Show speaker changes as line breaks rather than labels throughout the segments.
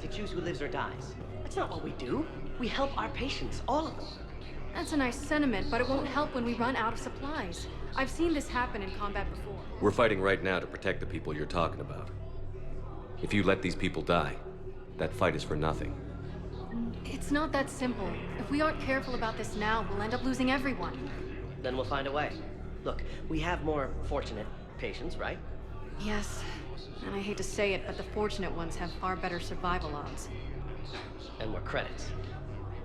to choose who lives or dies. That's not what we do. We help our patients, all of them.
That's a nice sentiment, but it won't help when we run out of supplies. I've seen this happen in combat before.
We're fighting right now to protect the people you're talking about. If you let these people die, that fight is for nothing.
It's not that simple. If we aren't careful about this now, we'll end up losing everyone.
Then we'll find a way. Look, we have more fortunate patients, right?
Yes, and I hate to say it, but the fortunate ones have far better survival odds.
And more credits.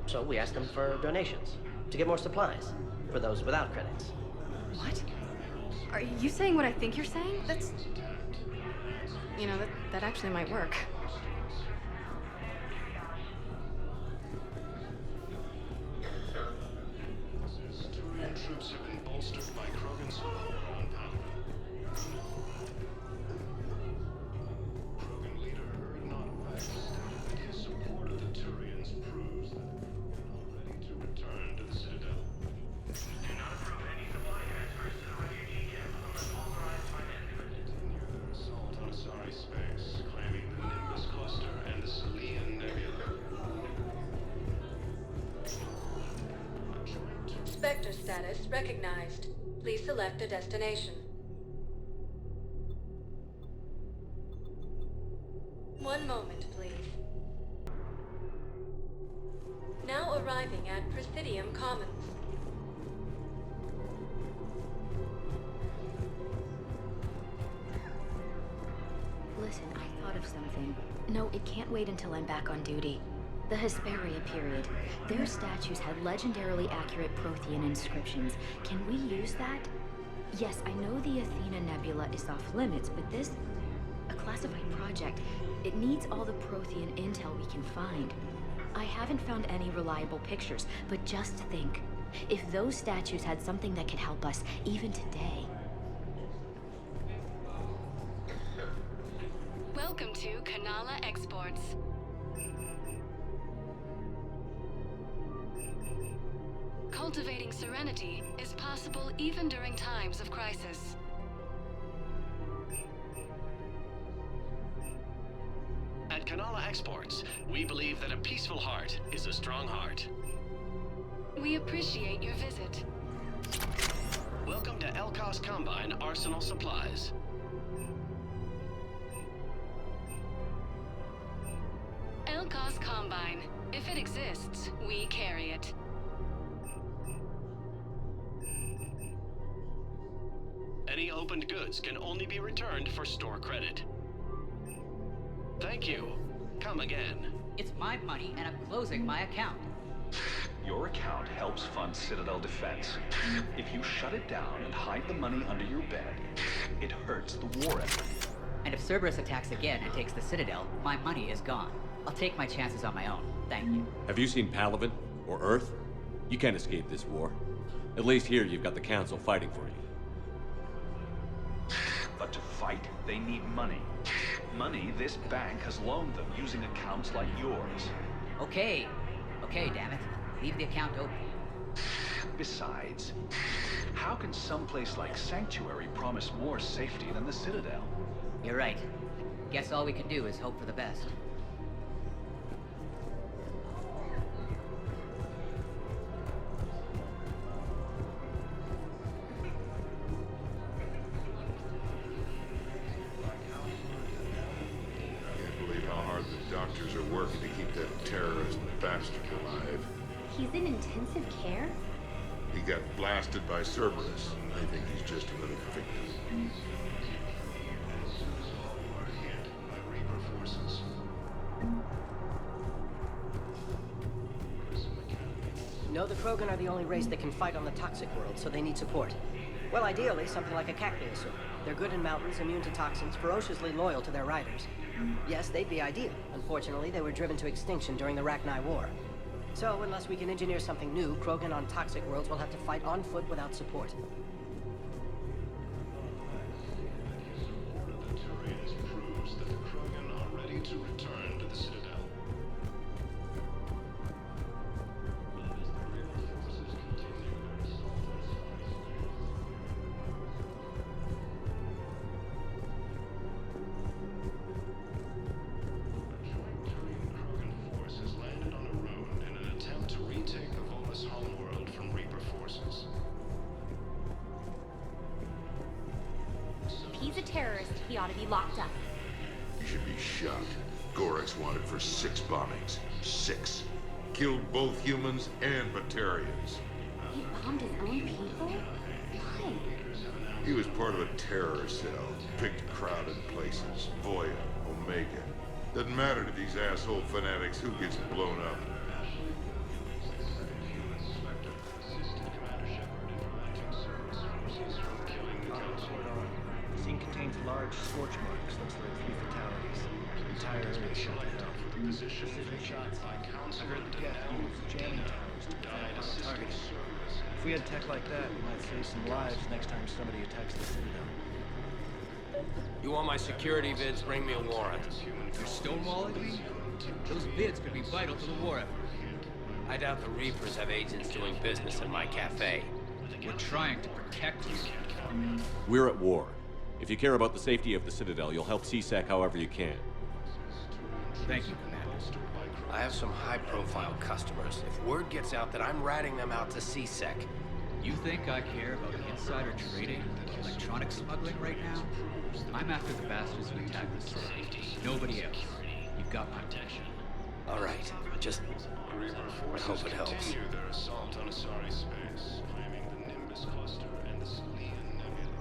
So we ask them for donations, to get more supplies, for those without credits.
What? Are you saying what I think you're saying? That's... You know, that actually might work.
Troops have been bolstered by Krogan's ground power. Krogan leader not his support of the Turians proves that they're ready to return to the Citadel. Do not approve any supply transfers to the refugee camp unless authorized by management. Continue their assault on Asari space, claiming the Nimbus cluster and the Selian Nebula.
Spectre status recognized. Please select a destination. One moment, please. Now arriving at Presidium Commons.
Listen, I thought of something. No, it can't wait until I'm back on duty. The Hesperia period. Their statues had legendarily accurate Prothean inscriptions. Can we use that? Yes, I know the Athena Nebula is off limits, but this... a classified project. It needs all the Prothean intel we can find. I haven't found any reliable pictures, but just think. If those statues had something that could help us, even today...
Welcome to Kanala Exports. Cultivating serenity is possible even during times of crisis.
At Kanala Exports, we believe that a peaceful heart is a strong heart.
We appreciate your visit.
Welcome to Elkos Combine Arsenal Supplies.
Elkos Combine. If it exists, we carry it.
Any opened goods can only be returned for store credit. Thank you. Come again.
It's my money, and I'm closing my account.
Your account helps fund Citadel defense. If you shut it down and hide the money under your bed, it hurts the war effort.
And if Cerberus attacks again and takes the Citadel, my money is gone. I'll take my chances on my own. Thank you.
Have you seen Palaven or Earth? You can't escape this war. At least here you've got the Council fighting for you.
But to fight, they need money. Money this bank has loaned them using accounts like yours.
Okay, damn it. Leave the account open.
Besides, how can someplace like Sanctuary promise more safety than the Citadel?
You're right. Guess all we can do is hope for the best.
Doctors are working to keep that terrorist bastard alive.
He's in intensive care?
He got blasted by Cerberus. I think he's just a little victim.
No, the Krogan are the only race that can fight on the toxic world, so they need support. Well, ideally, something like a cactuosaur. They're good in mountains, immune to toxins, ferociously loyal to their riders. Yes, they'd be ideal. Unfortunately, they were driven to extinction during the Rachni War. So, unless we can engineer something new, Krogan on toxic worlds will have to fight on foot without support.
The Turians proves that the Krogan are ready to return to the Citadel.
ought to be locked up.
He should be shot. Gorex wanted for 6 bombings. 6. Killed both humans and Batarians.
He bombed his own people? Why?
He was part of a terror cell. Picked crowded places. Voya, Omega. Doesn't matter to these asshole fanatics who gets blown up.
The scene contains large scorch marks. Looks like 3 fatalities. Entire area shut down. Precision shots. I heard the gas used jamming towers to define our targeting. If we had tech like that, we might save some lives next time somebody attacks the Citadel.
You want my security vids? Bring me a warrant.
You're stonewalling me? Those vids could be vital to the war effort.
I doubt the Reapers have agents doing business in my cafe.
We're trying to protect you.
We're at war. If you care about the safety of the Citadel, you'll help CSEC however you can.
Thank you, Commander.
I have some high-profile customers. If word gets out that I'm ratting them out to CSEC,
You think I care about insider trading, electronic smuggling right now? I'm after the bastards who attacked the city. Nobody else. You've got my attention.
all right. Just I hope it helps.
Continue their assault on Asari space, claiming the Nimbus cluster and the Salian Nebula.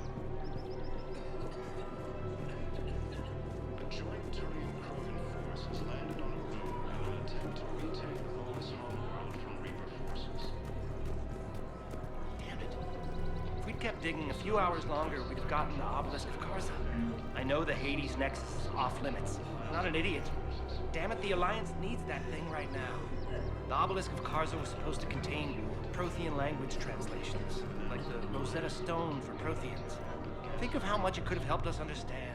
A joint Turian-Krogan force has landed on a road in an attempt to retake the Volus homeworld from Reaper forces.
Damn it. If we'd kept digging a few hours longer, we'd have gotten the obelisk of Karza. I know the Hades Nexus is off limits. I'm not an idiot. Damn it, the Alliance needs that thing right now. The obelisk of Karza was supposed to contain Prothean language translations, like the Rosetta Stone for Protheans. Think of how much it could have helped us understand.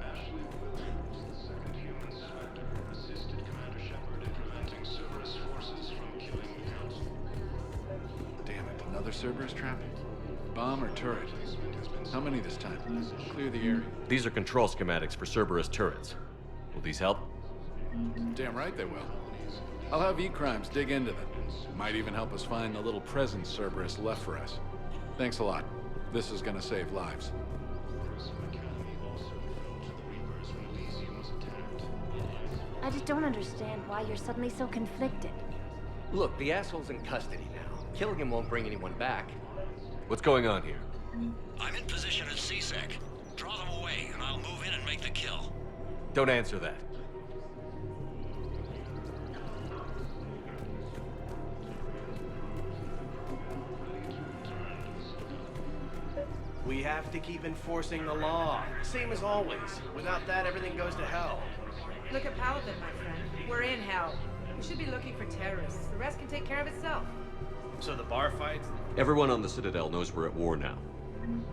Ashley Williams, the second human Spectre, assisted Commander Shepard in preventing Cerberus forces from killing the Council.
Damn it, another Cerberus trap? Bomb or turret? How many this time? Clear the area.
These are control schematics for Cerberus turrets. Will these help?
Damn right they will. I'll have E-Crimes dig into them. Might even help us find the little present Cerberus left for us. Thanks a lot. This is gonna save lives.
I just don't understand why you're suddenly so conflicted.
Look, the asshole's in custody now. Killing him won't bring anyone back.
What's going on here?
I'm in position at CSEC. Draw them away, and I'll move in and make the kill.
Don't answer that.
We have to keep enforcing the law. Same as always. Without that, everything goes to hell.
Look at Paladin, my friend. We're in hell. We should be looking for terrorists. The rest can take care of itself.
So the bar fights?
Everyone on the Citadel knows we're at war now.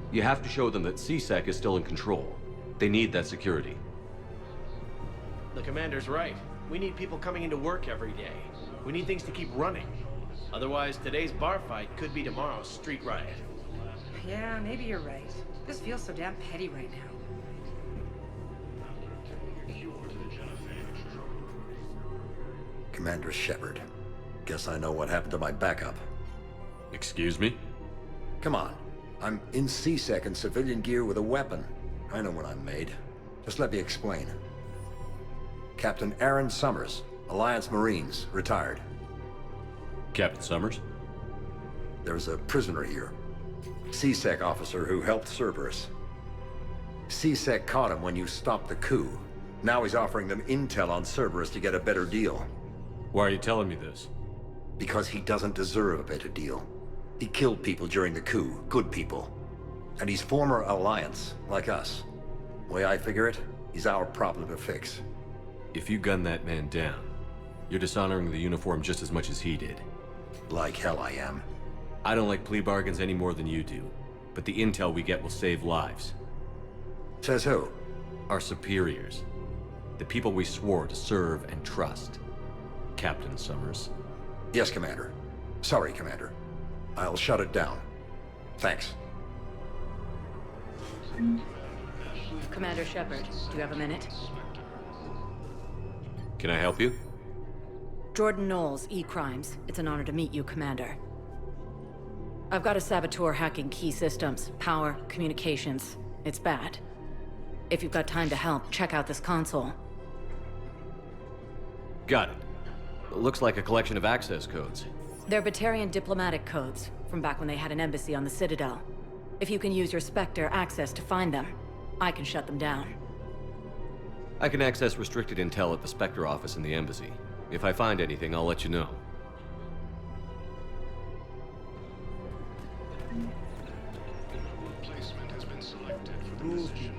You have to show them that CSEC is still in control. They need that security.
The commander's right. We need people coming into work every day. We need things to keep running. Otherwise, today's bar fight could be tomorrow's street riot.
Yeah, maybe you're right. This feels so damn petty right now.
Commander Shepard. Guess I know what happened to my backup.
Excuse me?
Come on. I'm in CSEC in civilian gear with a weapon. I know what I'm made. Just let me explain. Captain Aaron Summers, Alliance Marines, retired.
Captain Summers?
There's a prisoner here. CSEC officer who helped Cerberus. CSEC caught him when you stopped the coup. Now he's offering them intel on Cerberus to get a better deal.
Why are you telling me this?
Because he doesn't deserve a better deal. He killed people during the coup, good people. And he's former Alliance, like us. Way I figure it, he's our problem to fix.
If you gun that man down, you're dishonoring the uniform just as much as he did.
Like hell I am.
I don't like plea bargains any more than you do, but the intel we get will save lives.
Says who?
Our superiors. The people we swore to serve and trust. Captain Summers.
Yes, Commander. Sorry, Commander. I'll shut it down. Thanks.
Commander Shepard, do you have a minute?
Can I help you?
Jordan Knowles, E-Crimes. It's an honor to meet you, Commander.
I've got a saboteur hacking key systems, power, communications. It's bad. If you've got time to help, check out this console.
Got it. Looks like a collection of access codes.
They're Batarian diplomatic codes, from back when they had an embassy on the Citadel. If you can use your Spectre access to find them, I can shut them down.
I can access restricted intel at the Spectre office in the embassy. If I find anything, I'll let you know.
Placement has been selected for the position.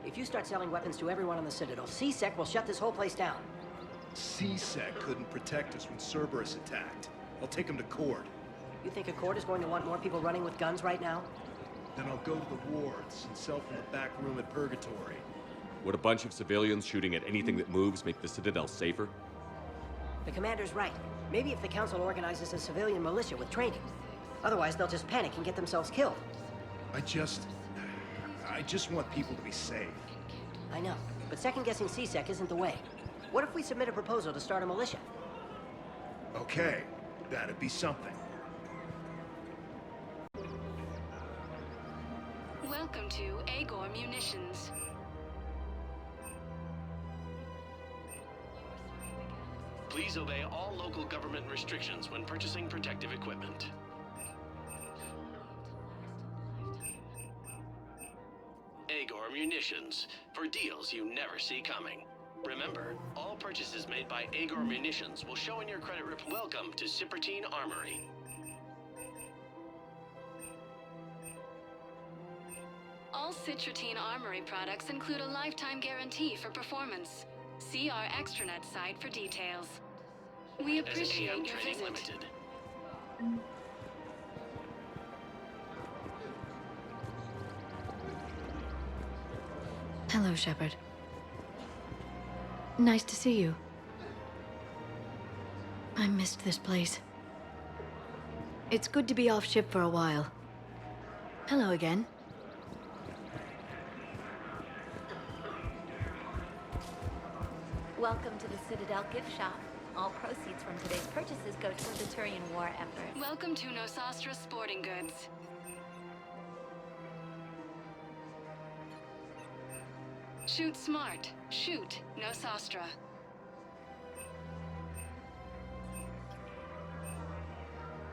If you start selling weapons to everyone on the Citadel, CSEC will shut this whole place down.
CSEC couldn't protect us when Cerberus attacked. I'll take him to court.
You think a court is going to want more people running with guns right now?
Then I'll go to the wards and sell from the back room at Purgatory.
Would a bunch of civilians shooting at anything that moves make the Citadel safer?
The commander's right. Maybe if the council organizes a civilian militia with training. Otherwise, they'll just panic and get themselves killed.
I just want people to be safe.
I know, but second-guessing CSEC isn't the way. What if we submit a proposal to start a militia?
Okay, that'd be something.
Welcome to Agor Munitions.
Please obey all local government restrictions when purchasing protective equipment. Agor Munitions, for deals you never see coming. Remember, all purchases made by Agor Munitions will show in your credit report. Welcome to Cipertine Armory.
All Citrotine Armory products include a lifetime guarantee for performance. See our extranet site for details. We appreciate your
Trading
visit.
Limited.
Hello, Shepard. Nice to see you. I missed this place. It's good to be off ship for a while. Hello again.
Welcome to the Citadel gift shop. All proceeds from today's purchases go to the Turian war effort.
Welcome to Nosastra Sporting Goods. Shoot smart. Shoot Nosastra.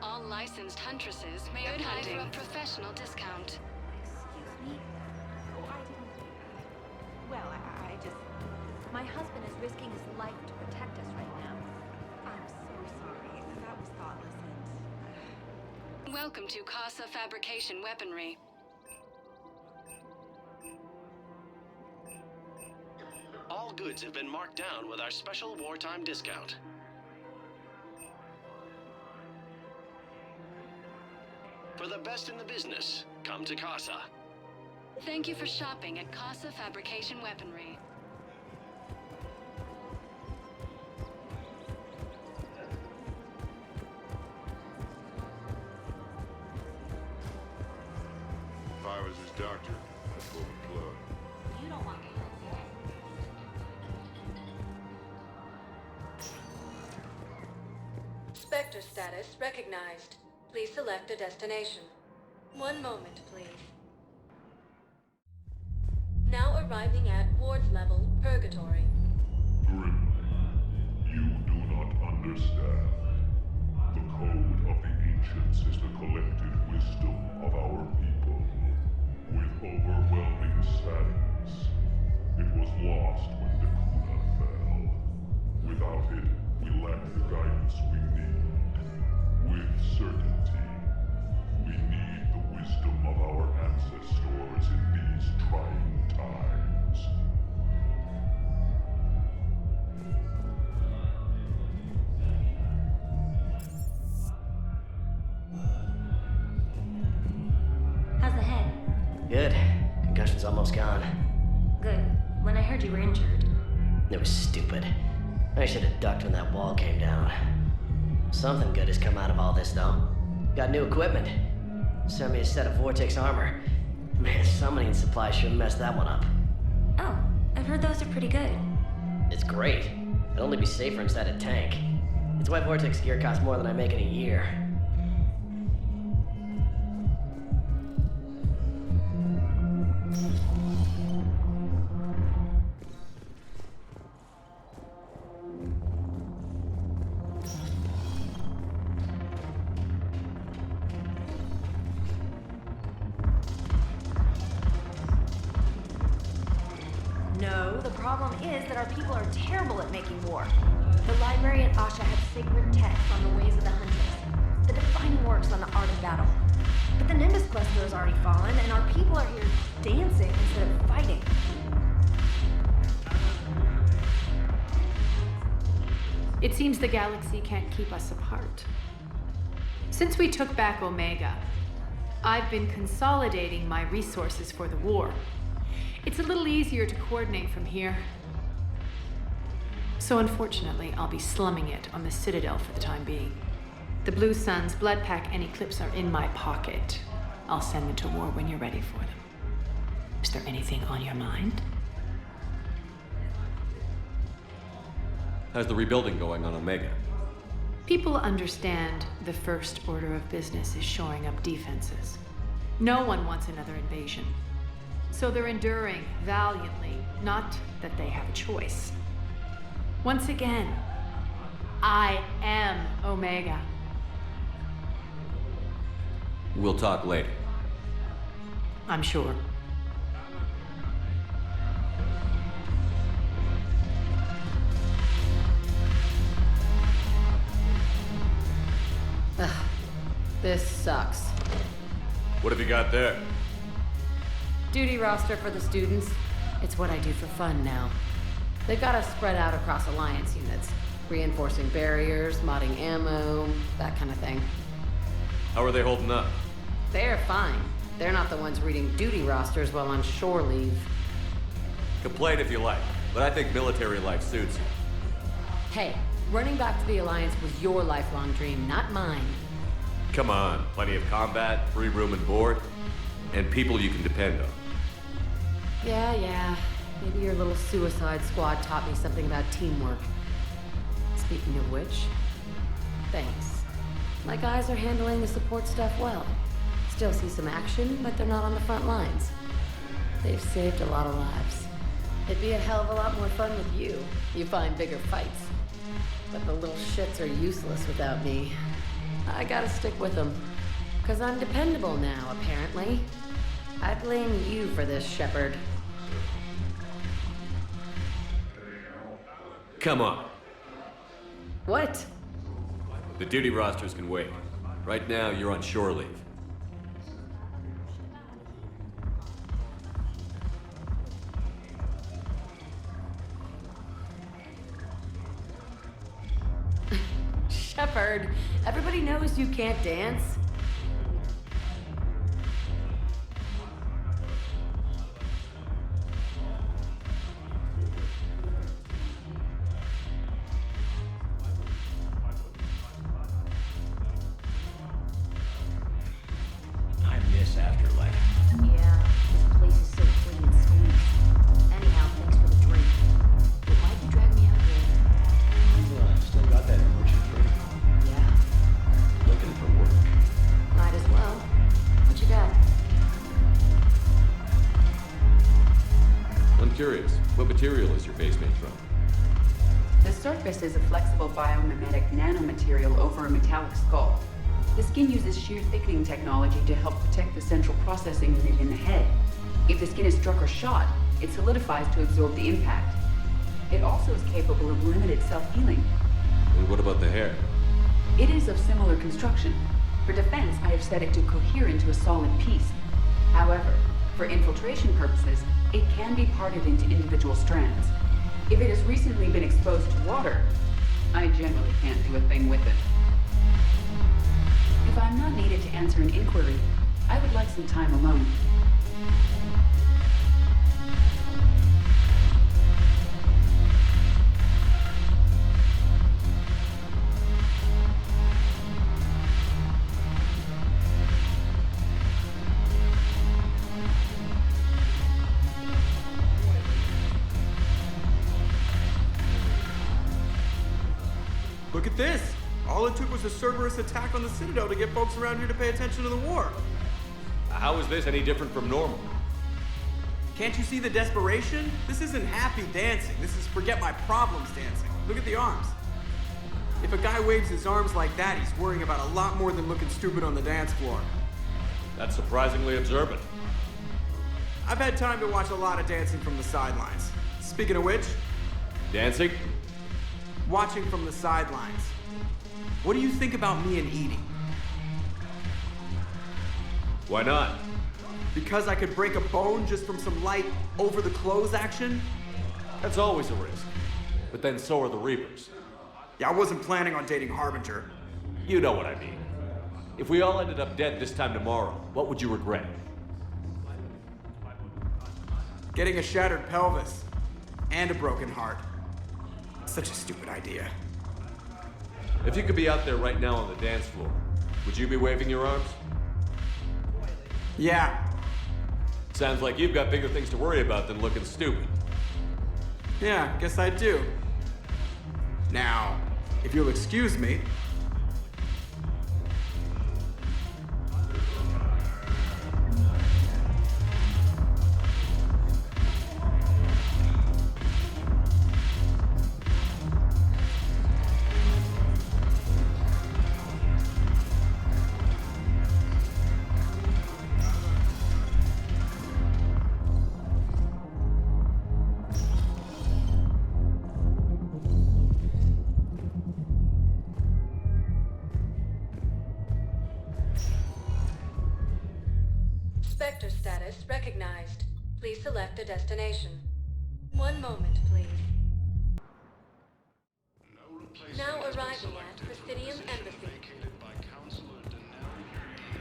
All licensed huntresses may apply for a professional discount.
Excuse me? Oh, I didn't... Well, I just... My husband is risking his life to protect us right now. I'm so sorry. That was thoughtless and...
Welcome to Casa Fabrication Weaponry.
All goods have been marked down with our special wartime discount. For the best in the business, come to Casa.
Thank you for shopping at Casa Fabrication Weaponry.
If I was his doctor, I'd pull the plug.
You don't want to help
Spectre status recognized. Please select a destination. One moment, please. Now arriving at wards level, Purgatory.
Grimly, you do not understand. The code of the ancients is the collective wisdom of our people. With overwhelming sadness, it was lost when the Kuna fell. Without it, we lack the guidance we need. With certainty, we need the wisdom of our ancestors in these trying times.
How's the head?
Good. Concussion's almost gone.
Good. When I heard you were injured.
It was stupid. I should have ducked when that wall came down. Something good has come out of all this, though. Got new equipment. Sent me a set of Vortex armor. Man, summoning supply sure messed that one up.
Oh, I've heard those are pretty good.
It's great. It'll only be safer inside a tank. It's why Vortex gear costs more than I make in a year.
problem is that our people are terrible at making war. The library at Asha has sacred texts on the ways of the Huntress, the defining works on the art of battle. But the Nimbus cluster has already fallen, and our people are here dancing instead of fighting.
It seems the galaxy can't keep us apart. Since we took back Omega, I've been consolidating my resources for the war. It's a little easier to coordinate from here. So unfortunately, I'll be slumming it on the Citadel for the time being. The Blue Suns, Bloodpack, and Eclipse are in my pocket. I'll send them to war when you're ready for them. Is there anything on your mind?
How's the rebuilding going on Omega?
People understand the first order of business is shoring up defenses. No one wants another invasion. So they're enduring valiantly, not that they have a choice. Once again, I am Omega.
We'll talk later.
I'm sure.
Ugh, this sucks.
What have you got there?
Duty roster for the students. It's what I do for fun now. They've got us spread out across Alliance units, reinforcing barriers, modding ammo, that kind of thing.
How are they holding up?
They're fine. They're not the ones reading duty rosters while on shore leave.
Complain if you like, but I think military life suits you.
Hey, running back to the Alliance was your lifelong dream, not mine.
Come on, plenty of combat, free room and board, and people you can depend on.
Yeah. Maybe your little suicide squad taught me something about teamwork. Speaking of which, thanks. My guys are handling the support stuff well. Still see some action, but they're not on the front lines. They've saved a lot of lives. It'd be a hell of a lot more fun with you. You find bigger fights. But the little shits are useless without me. I gotta stick with them. 'Cause I'm dependable now, apparently. I blame you for this, Shepard.
Come on.
What?
The duty rosters can wait. Right now, you're on shore leave.
Shepard, everybody knows you can't dance.
I miss Afterlife.
Yeah, this place is so clean and squeezed. Anyhow, thanks for the drink. But why'd you drag me out here?
Still got that merchant trade.
Yeah,
Looking for work.
might as well. What you got?
I'm curious, what material is your base made from?
The surface is a flexible biomimetic nanomaterial over a metallic skull. The skin uses shear thickening technology to help protect the central processing unit in the head. If the skin is struck or shot, it solidifies to absorb the impact. It also is capable of limited self-healing.
And what about the hair?
It is of similar construction. For defense, I have set it to cohere into a solid piece. However, for infiltration purposes, it can be parted into individual strands. If it has recently been exposed to water, I generally can't do a thing with it. If I'm not needed to answer an inquiry, I would like some time alone.
Look at this! All it took was a Cerberus attack on the Citadel to get folks around here to pay attention to the war.
How is this any different from normal?
Can't you see the desperation? This isn't happy dancing. This is forget my problems dancing. Look at the arms. If a guy waves his arms like that, he's worrying about a lot more than looking stupid on the dance floor.
That's surprisingly observant.
I've had time to watch a lot of dancing from the sidelines. Speaking of which...
Dancing?
Watching from the sidelines. What do you think about me and eating?
Why not?
Because I could break a bone just from some light over-the-clothes action?
That's always a risk. But then so are the Reapers.
Yeah, I wasn't planning on dating Harbinger.
You know what I mean. If we all ended up dead this time tomorrow, what would you regret?
Getting a shattered pelvis. And a broken heart. Such a stupid idea.
If you could be out there right now on the dance floor, would you be waving your arms?
Yeah.
Sounds like you've got bigger things to worry about than looking stupid.
Yeah, guess I do. Now, if you'll excuse me...
Spectre status recognized. Please select a destination. One moment, please. Now arriving at Presidium Embassy.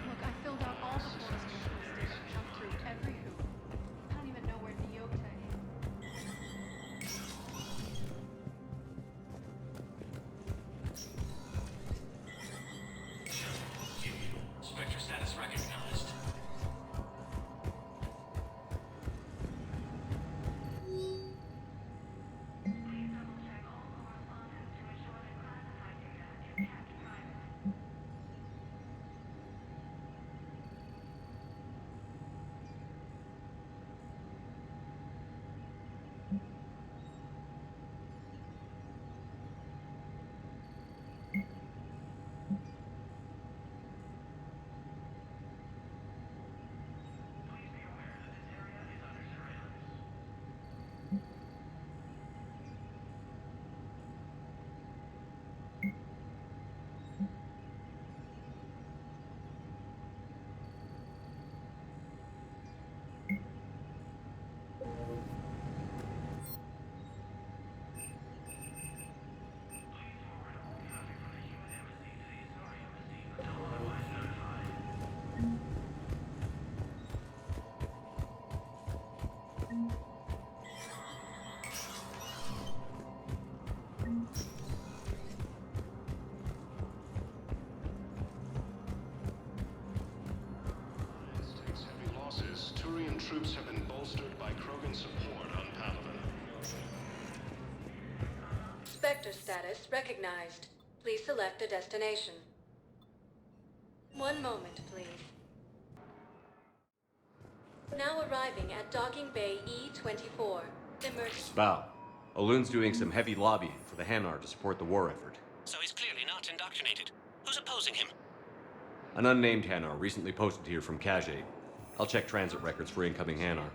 Look, I filled out all the forms in the state. I jumped through every hoop. I don't even know where Gameoteca is.
Spectre status recognized.
Troops have been bolstered by Krogan support on Palaven.
Spectre status recognized. Please select a destination. One moment, please. Now arriving at Docking Bay E-24. Emergency.
Spow. Olun's doing some heavy lobbying for the Hanar to support the war effort.
So he's clearly not indoctrinated. Who's opposing him?
An unnamed Hanar recently posted here from Kajay. I'll check transit records for incoming Hanar.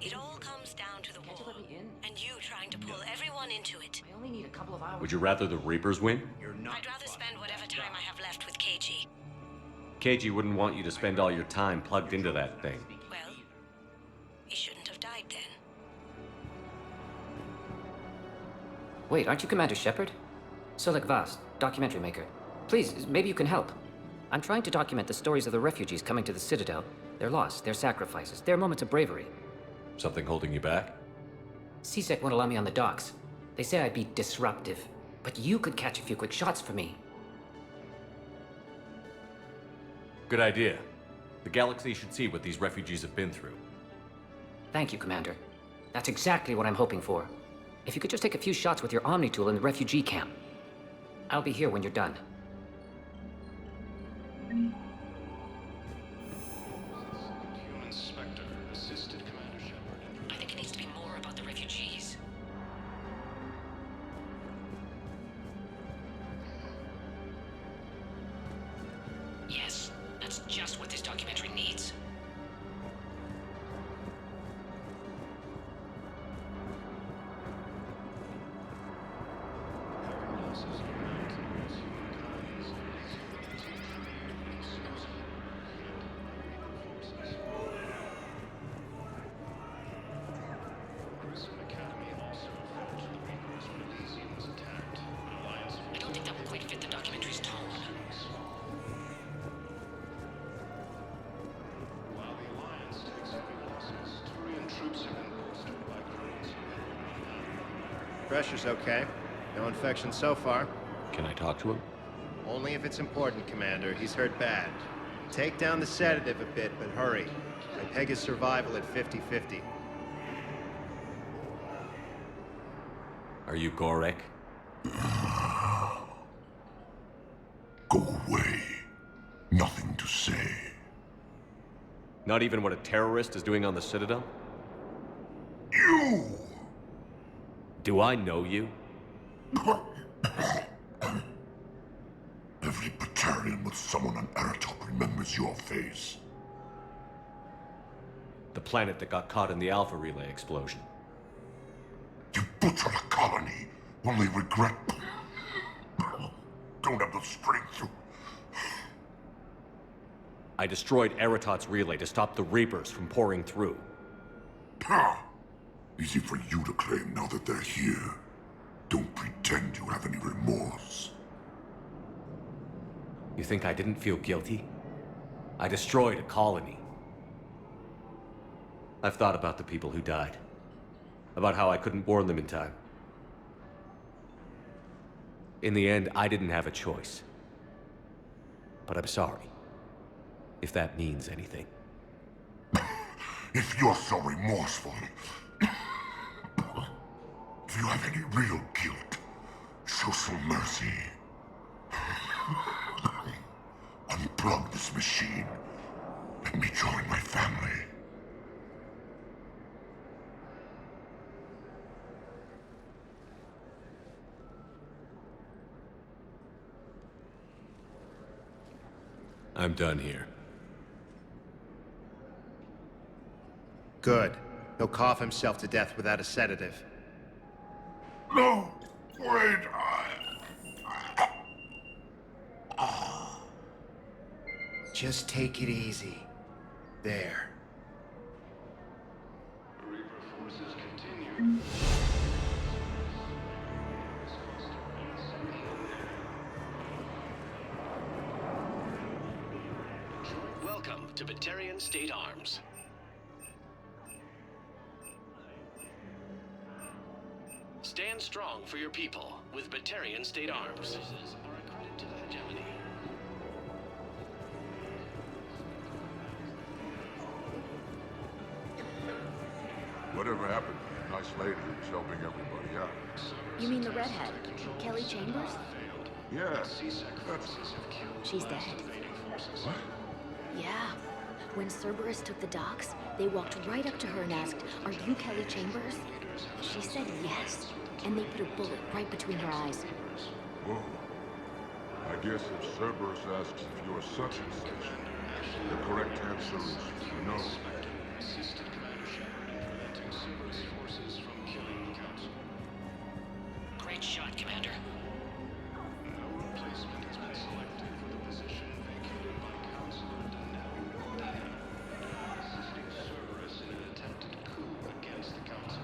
It all comes down to the war, and you trying to pull everyone into it.
I only need a couple of hours.
Would you rather the Reapers win?
I'd rather spend whatever time I have left with KG.
KG wouldn't want you to spend all your time plugged into that thing.
Well, he shouldn't have died then.
Wait, aren't you Commander Shepard? Solik Vast, documentary maker. Please, maybe you can help. I'm trying to document the stories of the refugees coming to the Citadel. Their loss, their sacrifices, their moments of bravery.
Something holding you back?
CSEC won't allow me on the docks. They say I'd be disruptive. But you could catch a few quick shots for me.
Good idea. The galaxy should see what these refugees have been through.
Thank you, Commander. That's exactly what I'm hoping for. If you could just take a few shots with your Omni tool in the refugee camp. I'll be here when you're done.
Human Spectre assisted Commander Shepard.
I think it needs to be more about the refugees. Yes, that's just what this documentary needs.
Troops have been bolstered by drones.
Pressure's okay. No infection so far.
Can I talk to him?
Only if it's important, Commander. He's hurt bad. Take down the sedative a bit, but hurry. I peg his survival at 50-50.
Are you Gorek?
Go away. Nothing to say.
Not even what a terrorist is doing on the Citadel?
You!
Do I know you?
Every Batarian with someone on Aratok remembers your face.
The planet that got caught in the Alpha Relay explosion.
You butchered a colony, only regret... Don't have the strength to...
I destroyed Eratot's relay to stop the Reapers from pouring through.
Easy for you to claim now that they're here. Don't pretend you have any remorse.
You think I didn't feel guilty? I destroyed a colony. I've thought about the people who died. About how I couldn't warn them in time. In the end, I didn't have a choice. But I'm sorry. If that means anything.
If you're so remorseful... if you have any real guilt, show some mercy. Unplug this machine. Let me join my family.
I'm done here.
Good. He'll cough himself to death without a sedative.
No! Wait!
Just take it easy. There.
Reaper forces continue.
Welcome to Batarian State Arms. Stand strong for your people with Batarian State Arms. Forces are a credit to the hegemony.
Whatever happened to the nice lady who was helping everybody out?
You mean the redhead? Kelly Chambers?
Yeah, that's...
She's dead.
What?
Yeah. When Cerberus took the docks, they walked right up to her and asked, "Are you Kelly Chambers?" She said yes, and they put a bullet right between her eyes.
Whoa. I guess if Cerberus asks if you're such and such, the correct answer is no.
Assisted Commander Shepard in preventing Cerberus forces from killing the Council.
Great shot, Commander.
No replacement has been selected for the position vacated by Councilor Denell. Assisting Cerberus in an attempted coup against the Council.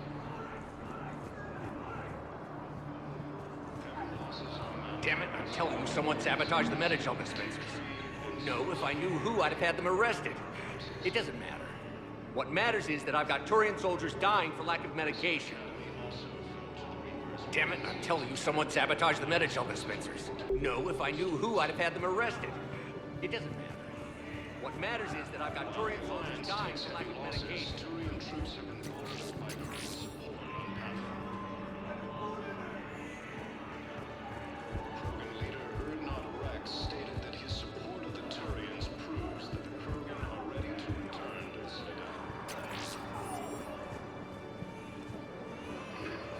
Damn it, I'm telling you, someone sabotaged the Medi-gel dispensers. No, if I knew who, I'd have had them arrested. It doesn't matter. What matters is that I've got Turian soldiers dying for lack of medication. Damn it, I'm telling you, someone sabotaged the Medi-gel dispensers. No, if I knew who, I'd have had them arrested. It doesn't matter. What matters is that I've got Turian soldiers dying for lack of medication.
Turian troops have been bolstered by drones. Krogan leader Rex stated that his support of the Turians proves that the Krogan are ready to return to the Citadel.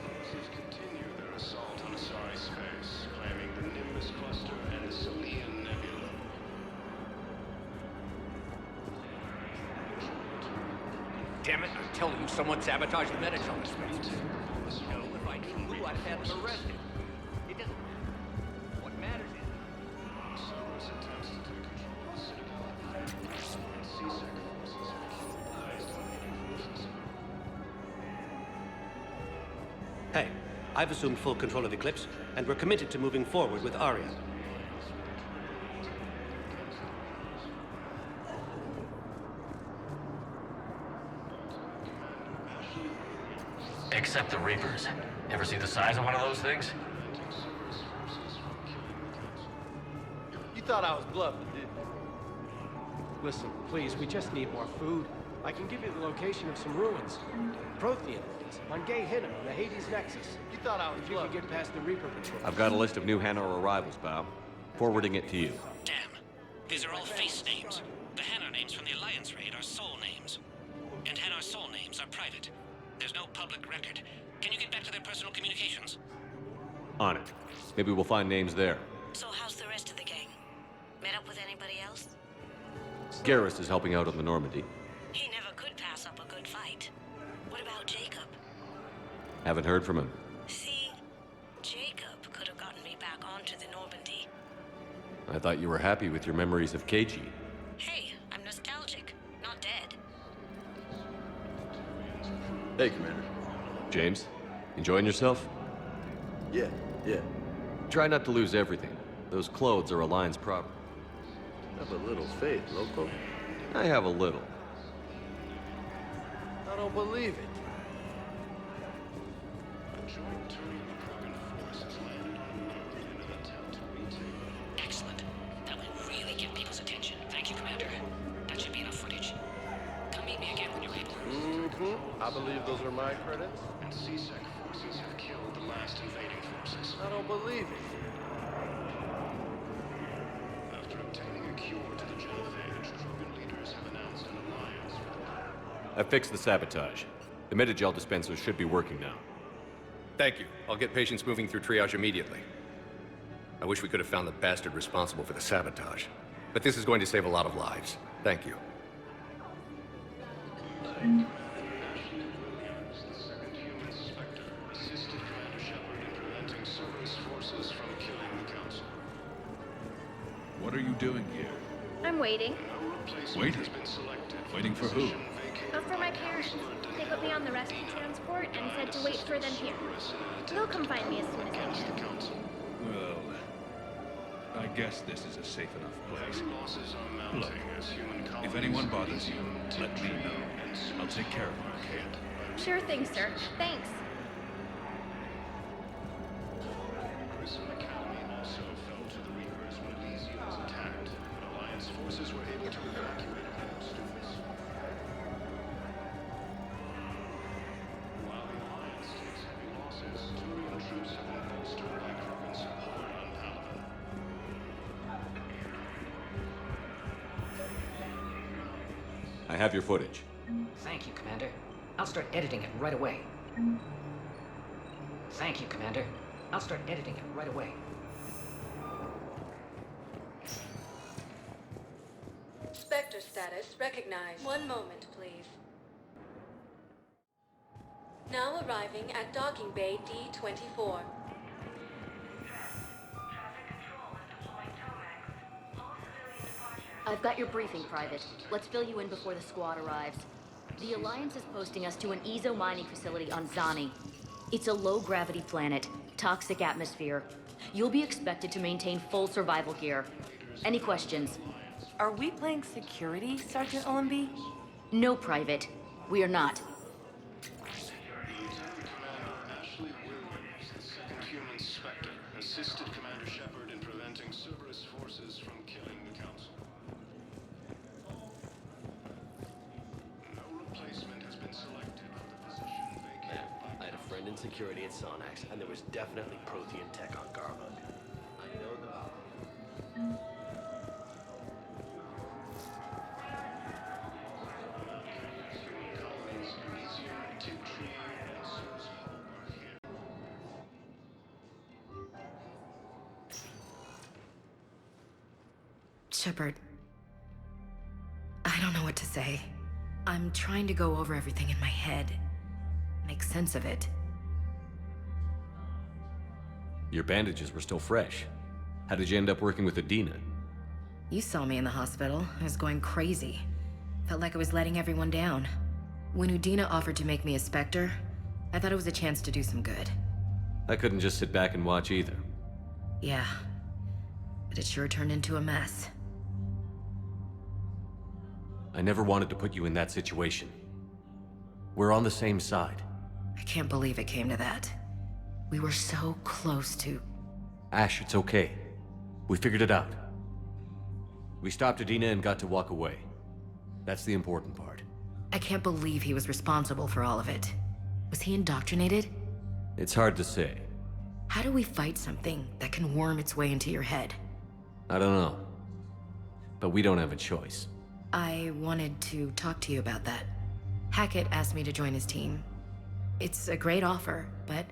Forces continue their assault on Asari space, claiming the Nimbus cluster and the Selian Nebula.
Damn it, I'm telling you, someone sabotaged the Medi-gel dispensers. No, if I knew who, I'd have had them arrested. It doesn't matter. What matters is...
Cerberus attempts to take control of the Citadel. And C-Sec forces have killed the highest commanding forces.
Hey, I've assumed full control of Eclipse, and we're committed to moving forward with Aria.
Except the Reapers. Ever see the size of one of those things?
You thought I was bluffing, didn't you? Listen, please, we just need more food. I can give you the location of some ruins. Prothean ruins, on Gay Hinnom, the Hades Nexus. You thought I was bluffing. If you could get past the Reaper patrol.
I've got a list of new Hanar arrivals, pal. Forwarding it to you.
Damn. These are all face names. The Hanar names from the Alliance raid are soul names. And Hanar soul names are private. There's no public record. Can you get back to their personal communications?
On it. Maybe we'll find names there.
So how's the rest of the gang? Met up with anybody else?
Garrus is helping out on the Normandy.
He never could pass up a good fight. What about Jacob?
Haven't heard from him.
See, Jacob could have gotten me back onto the Normandy.
I thought you were happy with your memories of KG.
Hey, I'm nostalgic, not dead.
Hey, Commander.
James, enjoying yourself?
Yeah.
Try not to lose everything. Those clothes are Alliance property.
Have a little faith, loco.
I have a little.
I don't believe it.
Excellent. That will really get people's attention. Thank you, Commander. That should be enough footage. Come meet me again when you're able.
I believe those are my credits.
And CSEC forces have killed the last invading forces.
I don't believe it.
After obtaining a cure to the genophage, Krogan leaders have announced an alliance with
I fixed the sabotage. The Metagel dispensers should be working now.
Thank you. I'll get patients moving through triage immediately. I wish we could have found the bastard responsible for the sabotage. But this is going to save a lot of lives. Thank you.
the second human Spectre assisted Commander Shepard in preventing Cerberus forces from killing the Council.
What are you doing here?
I'm waiting.
Waiting? Waiting for who?
For my parents. They put me on the rescue transport and said to wait for them here. They'll come find me as soon as they can.
Well, I guess this is a safe enough place. Look, if anyone bothers you, let me know. I'll take care of them, okay?
Sure thing, sir. Thanks.
Prison Academy also fell to the Reapers when Elysium was attacked, but Alliance forces were able to evacuate all students. While the Alliance takes heavy losses, Turian troops have been bolstered by Krogan support on Palaven.
I have your footage.
Thank you, Commander. I'll start editing it right away. Thank you, Commander. I'll start editing it right away.
Spectre status recognized. One moment, please. Now arriving at docking bay D-24.
I've got your briefing, Private. Let's fill you in before the squad arrives. The Alliance is posting us to an Ezo mining facility on Zani. It's a low-gravity planet, toxic atmosphere. You'll be expected to maintain full survival gear. Any questions?
Are we playing security, Sergeant Ullenby?
No, Private. We are not.
Lieutenant Commander Ashley Williams, the second human Spectre, assisted Commander Shepard in preventing Cerberus forces from killing the Council. No replacement has been selected for the position vacated by...
I had a friend in security at Sonax, and there was definitely Prothean tech on Garvug. I know the value.
Shepard, I don't know what to say. I'm trying to go over everything in my head, make sense of it.
Your bandages were still fresh. How did you end up working with Adina?
You saw me in the hospital. I was going crazy. Felt like I was letting everyone down. When Udina offered to make me a Spectre, I thought it was a chance to do some good.
I couldn't just sit back and watch either.
Yeah, but it sure turned into a mess.
I never wanted to put you in that situation. We're on the same side.
I can't believe it came to that. We were so close to...
Ash, it's okay. We figured it out. We stopped Adina and got to walk away. That's the important part.
I can't believe he was responsible for all of it. Was he indoctrinated?
It's hard to say.
How do we fight something that can worm its way into your head?
I don't know. But we don't have a choice.
I wanted to talk to you about that. Hackett asked me to join his team. It's a great offer, but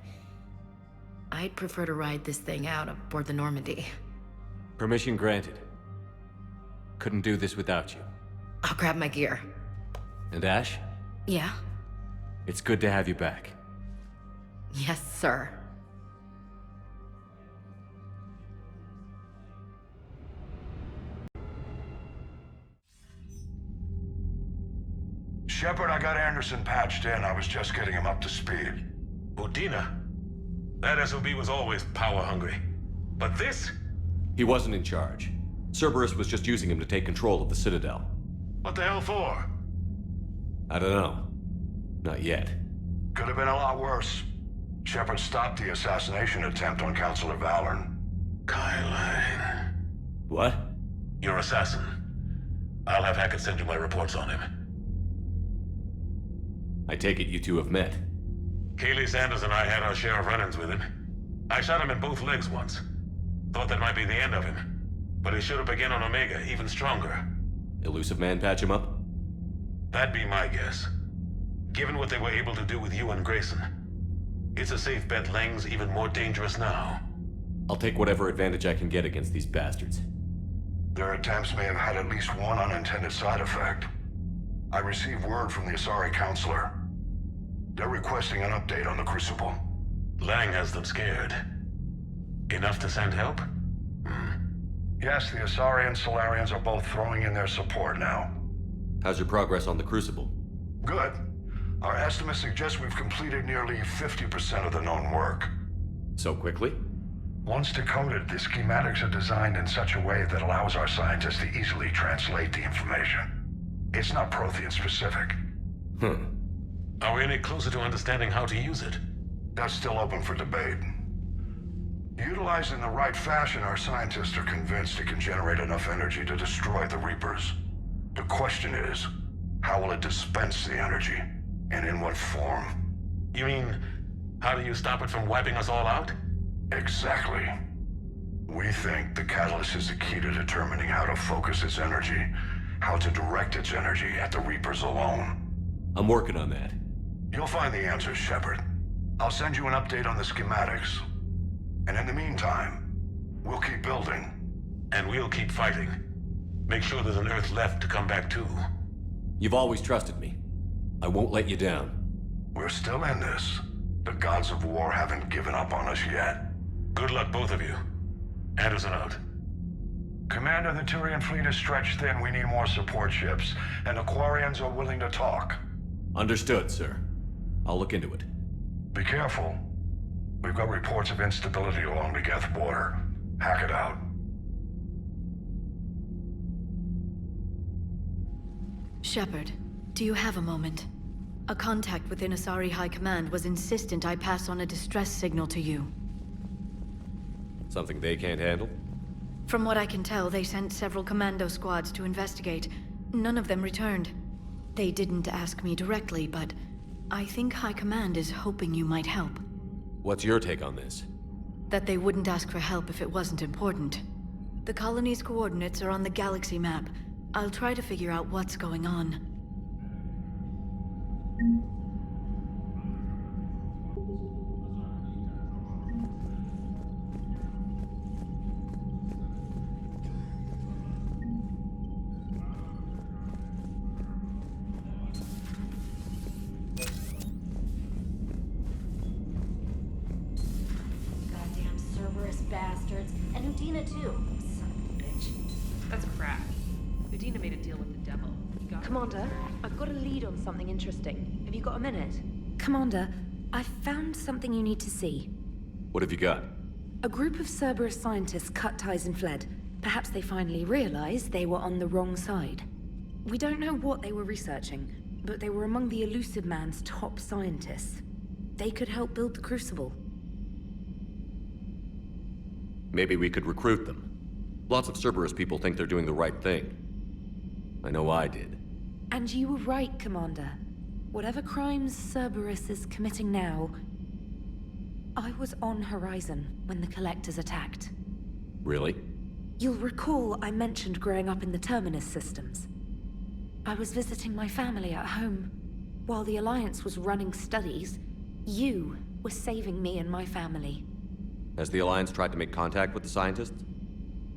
I'd prefer to ride this thing out aboard the Normandy.
Permission granted. Couldn't do this without you.
I'll grab my gear.
And Ash?
Yeah?
It's good to have you back.
Yes, sir.
Shepard, I got Anderson patched in. I was just getting him up to speed.
Udina? That SOB was always power-hungry. But this?
He wasn't in charge. Cerberus was just using him to take control of the Citadel.
What the hell for?
I don't know. Not yet.
Could have been a lot worse. Shepard stopped the assassination attempt on Councilor Valorn.
Kyle.
What?
Your assassin. I'll have Hackett send you my reports on him.
I take it you two have met.
Kaylee Sanders and I had our share of run-ins with him. I shot him in both legs once. Thought that might be the end of him. But he showed up again on Omega, even stronger.
Elusive Man patch him up?
That'd be my guess. Given what they were able to do with you and Grayson. It's a safe bet Lang's even more dangerous now.
I'll take whatever advantage I can get against these bastards.
Their attempts may have had at least one unintended side effect. I received word from the Asari Counselor. They're requesting an update on the Crucible.
Lang has them scared. Enough to send help?
Yes, the Asari and Solarians are both throwing in their support now.
How's your progress on the Crucible?
Good. Our estimates suggest we've completed nearly 50% of the known work.
So quickly?
Once decoded, the schematics are designed in such a way that allows our scientists to easily translate the information. It's not Prothean specific.
Are we any closer to understanding how to use it?
That's still open for debate. Utilized in the right fashion, our scientists are convinced it can generate enough energy to destroy the Reapers. The question is, how will it dispense the energy? And in what form?
You mean, how do you stop it from wiping us all out?
Exactly. We think the catalyst is the key to determining how to focus its energy, how to direct its energy at the Reapers alone.
I'm working on that.
You'll find the answers, Shepard. I'll send you an update on the schematics. And in the meantime, we'll keep building.
And we'll keep fighting. Make sure there's an Earth left to come back to.
You've always trusted me. I won't let you down.
We're still in this. The gods of war haven't given up on us yet.
Good luck, both of you. Anderson out.
Commander, the Turian fleet is stretched thin. We need more support ships. And the Quarians are willing to talk.
Understood, sir. I'll look into it.
Be careful. We've got reports of instability along the Geth border. Hack it out.
Shepard, do you have a moment? A contact within Asari High Command was insistent I pass on a distress signal to you.
Something they can't handle?
From what I can tell, they sent several commando squads to investigate. None of them returned. They didn't ask me directly, but I think High Command is hoping you might help.
What's your take on this?
That they wouldn't ask for help if it wasn't important. The colony's coordinates are on the galaxy map. I'll try to figure out what's going on.
Goddamn Cerberus bastards. And Udina too. Son of a bitch.
That's crap. Udina made a deal with the devil.
Commander, I've got a lead on something interesting. Have you got a minute?
Commander, I've found something you need to see.
What have you got?
A group of Cerberus scientists cut ties and fled. Perhaps they finally realized they were on the wrong side. We don't know what they were researching, but they were among the Elusive Man's top scientists. They could help build the Crucible.
Maybe we could recruit them. Lots of Cerberus people think they're doing the right thing. I know I did.
And you were right, Commander. Whatever crimes Cerberus is committing now, I was on Horizon when the Collectors attacked.
Really?
You'll recall I mentioned growing up in the Terminus systems. I was visiting my family at home. While the Alliance was running studies, you were saving me and my family.
Has the Alliance tried to make contact with the scientists?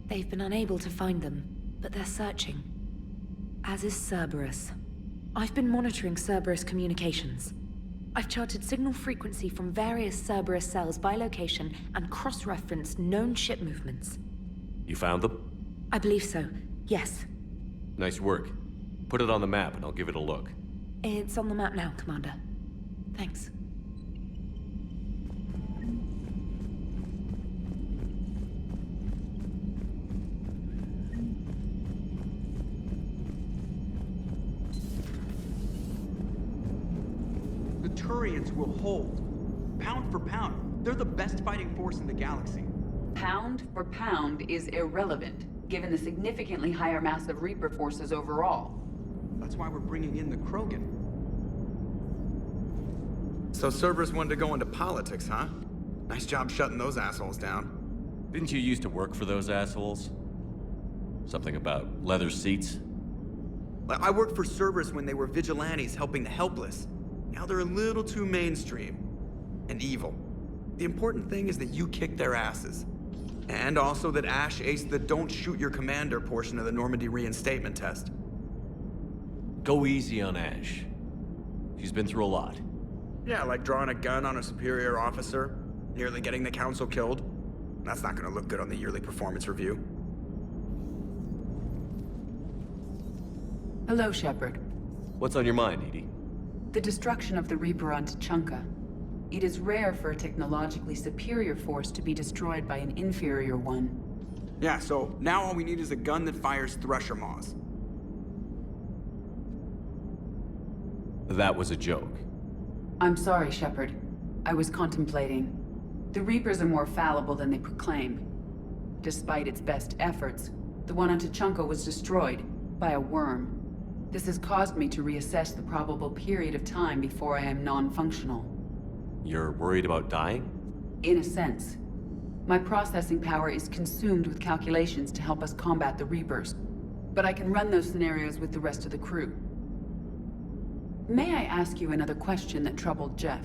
They've been unable to find them, but they're searching. As is Cerberus. I've been monitoring Cerberus communications. I've charted signal frequency from various Cerberus cells by location and cross-referenced known ship movements.
You found them?
I believe so, yes.
Nice work. Put it on the map and I'll give it a look.
It's on the map now, Commander. Thanks.
The Turians will hold. Pound for pound. They're the best fighting force in the galaxy.
Pound for pound is irrelevant, given the significantly higher mass of Reaper forces overall.
That's why we're bringing in the Krogan.
So Cerberus wanted to go into politics, huh? Nice job shutting those assholes down.
Didn't you used to work for those assholes? Something about leather seats?
I worked for Cerberus when they were vigilantes helping the helpless. Now they're a little too mainstream. And evil. The important thing is that you kick their asses. And also that Ash aced the don't shoot your commander portion of the Normandy reinstatement test.
Go easy on Ash. She's been through a lot.
Yeah, like drawing a gun on a superior officer, nearly getting the council killed. That's not gonna look good on the yearly performance review.
Hello, Shepard.
What's on your mind, Edie?
The destruction of the Reaper on Tuchanka. It is rare for a technologically superior force to be destroyed by an inferior one.
Yeah, so now all we need is a gun that fires Thresher Maws.
That was a joke.
I'm sorry, Shepard. I was contemplating. The Reapers are more fallible than they proclaim. Despite its best efforts, the one on Tuchanka was destroyed by a worm. This has caused me to reassess the probable period of time before I am non-functional.
You're worried about dying?
In a sense. My processing power is consumed with calculations to help us combat the Reapers. But I can run those scenarios with the rest of the crew. May I ask you another question that troubled Jeff?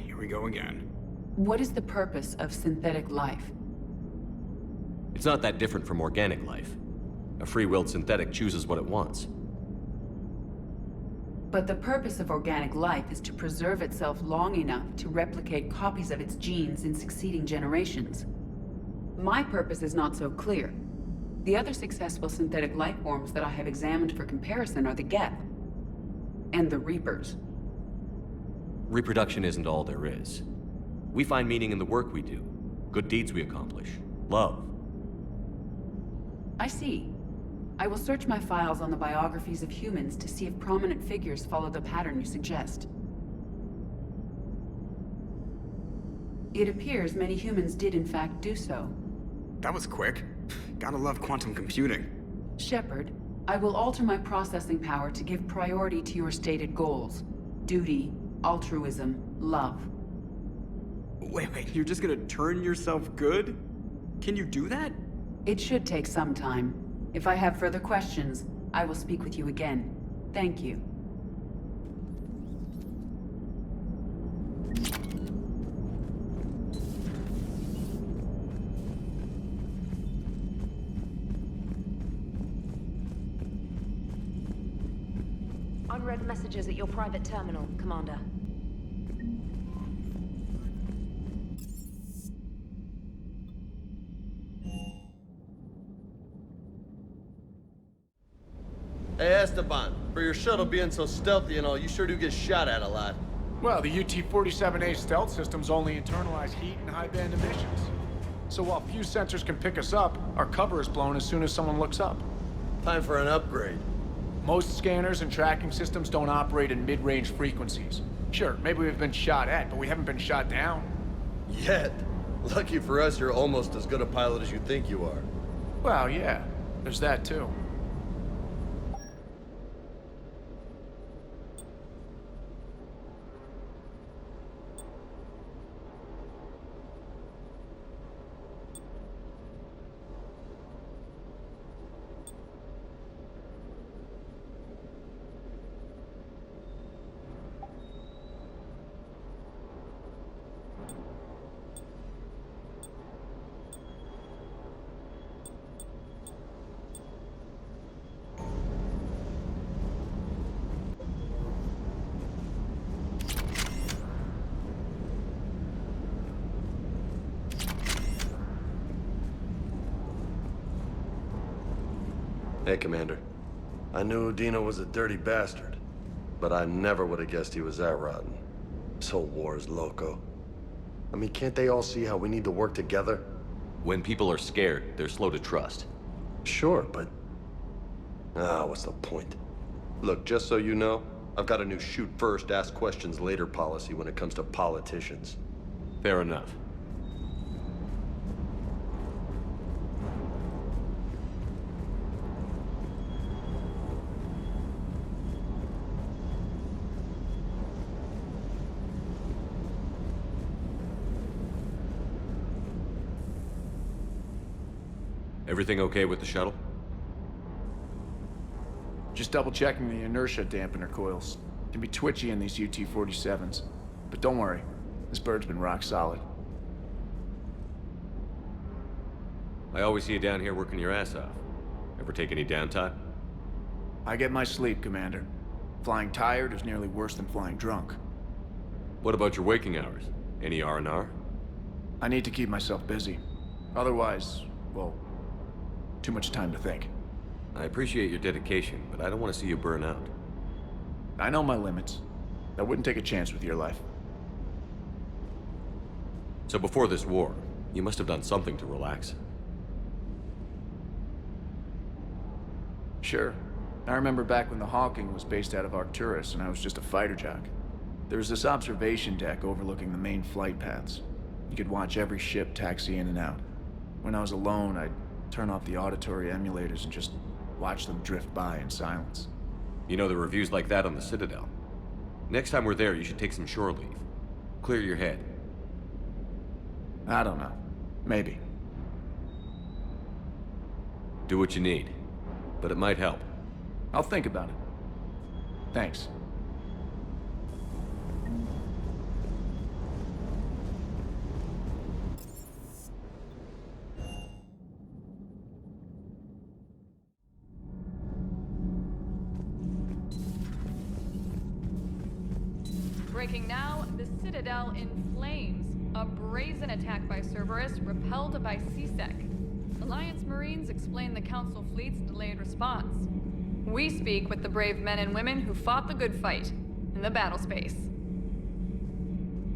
Here we go again.
What is the purpose of synthetic life?
It's not that different from organic life. A free-willed synthetic chooses what it wants.
But the purpose of organic life is to preserve itself long enough to replicate copies of its genes in succeeding generations. My purpose is not so clear. The other successful synthetic life forms that I have examined for comparison are the Geth and the Reapers.
Reproduction isn't all there is. We find meaning in the work we do, good deeds we accomplish, love.
I see. I will search my files on the biographies of humans to see if prominent figures follow the pattern you suggest. It appears many humans did in fact do so.
That was quick. Gotta love quantum computing.
Shepard, I will alter my processing power to give priority to your stated goals. Duty, altruism, love.
Wait, you're just gonna turn yourself good? Can you do that?
It should take some time. If I have further questions, I will speak with you again. Thank you.
Unread messages at your private terminal, Commander.
Hey Esteban, for your shuttle being so stealthy and all, you sure do get shot at a lot.
Well, the UT-47A stealth systems only internalize heat and high-band emissions. So while few sensors can pick us up, our cover is blown as soon as someone looks up.
Time for an upgrade.
Most scanners and tracking systems don't operate in mid-range frequencies. Sure, maybe we've been shot at, but we haven't been shot down.
Yet. Lucky for us, you're almost as good a pilot as you think you are.
Well, yeah. There's that, too.
Hey, Commander. I knew Dino was a dirty bastard, but I never would have guessed he was that rotten. This whole war is loco. I mean, can't they all see how we need to work together?
When people are scared, they're slow to trust.
Sure, but... what's the point? Look, just so you know, I've got a new shoot first, ask questions later policy when it comes to politicians.
Fair enough. Everything okay with the shuttle?
Just double-checking the inertia dampener coils. Can be twitchy in these UT-47s. But don't worry, this bird's been rock solid.
I always see you down here working your ass off. Ever take any downtime?
I get my sleep, Commander. Flying tired is nearly worse than flying drunk.
What about your waking hours? Any R&R?
I need to keep myself busy. Otherwise, well, too much time to think.
I appreciate your dedication, but I don't want to see you burn out.
I know my limits. I wouldn't take a chance with your life.
So before this war, you must have done something to relax.
Sure. I remember back when the Hawking was based out of Arcturus and I was just a fighter jock. There was this observation deck overlooking the main flight paths. You could watch every ship taxi in and out. When I was alone, I'd turn off the auditory emulators and just watch them drift by in silence.
You know, the reviews like that on the Citadel. Next time we're there, you should take some shore leave. Clear your head.
I don't know. Maybe.
Do what you need. But it might help.
I'll think about it. Thanks.
Breaking now, the Citadel in flames. A brazen attack by Cerberus repelled by CSEC. Alliance Marines explain the Council fleet's delayed response. We speak with the brave men and women who fought the good fight in the battle space.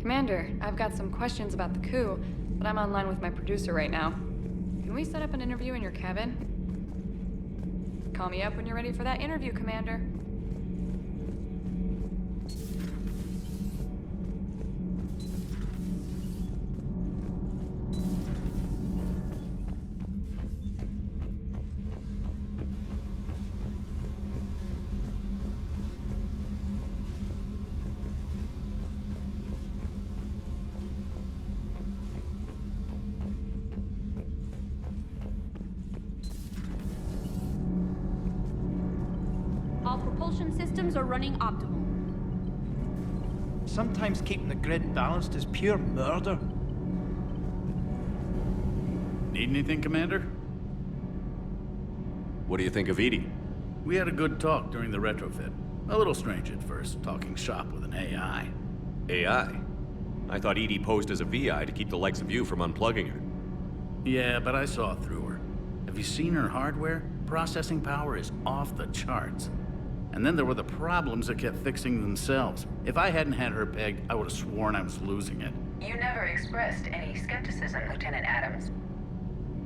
Commander, I've got some questions about the coup, but I'm online with my producer right now. Can we set up an interview in your cabin? Call me up when you're ready for that interview, Commander.
All propulsion systems are running optimal.
Sometimes keeping the grid balanced is pure murder.
Need anything, Commander?
What do you think of Edie?
We had a good talk during the retrofit. A little strange at first, talking shop with an AI.
AI? I thought Edie posed as a VI to keep the likes of you from unplugging her.
Yeah, but I saw through her. Have you seen her hardware? Processing power is off the charts. And then there were the problems that kept fixing themselves. If I hadn't had her pegged, I would have sworn I was losing it.
You never expressed any skepticism, Lieutenant Adams.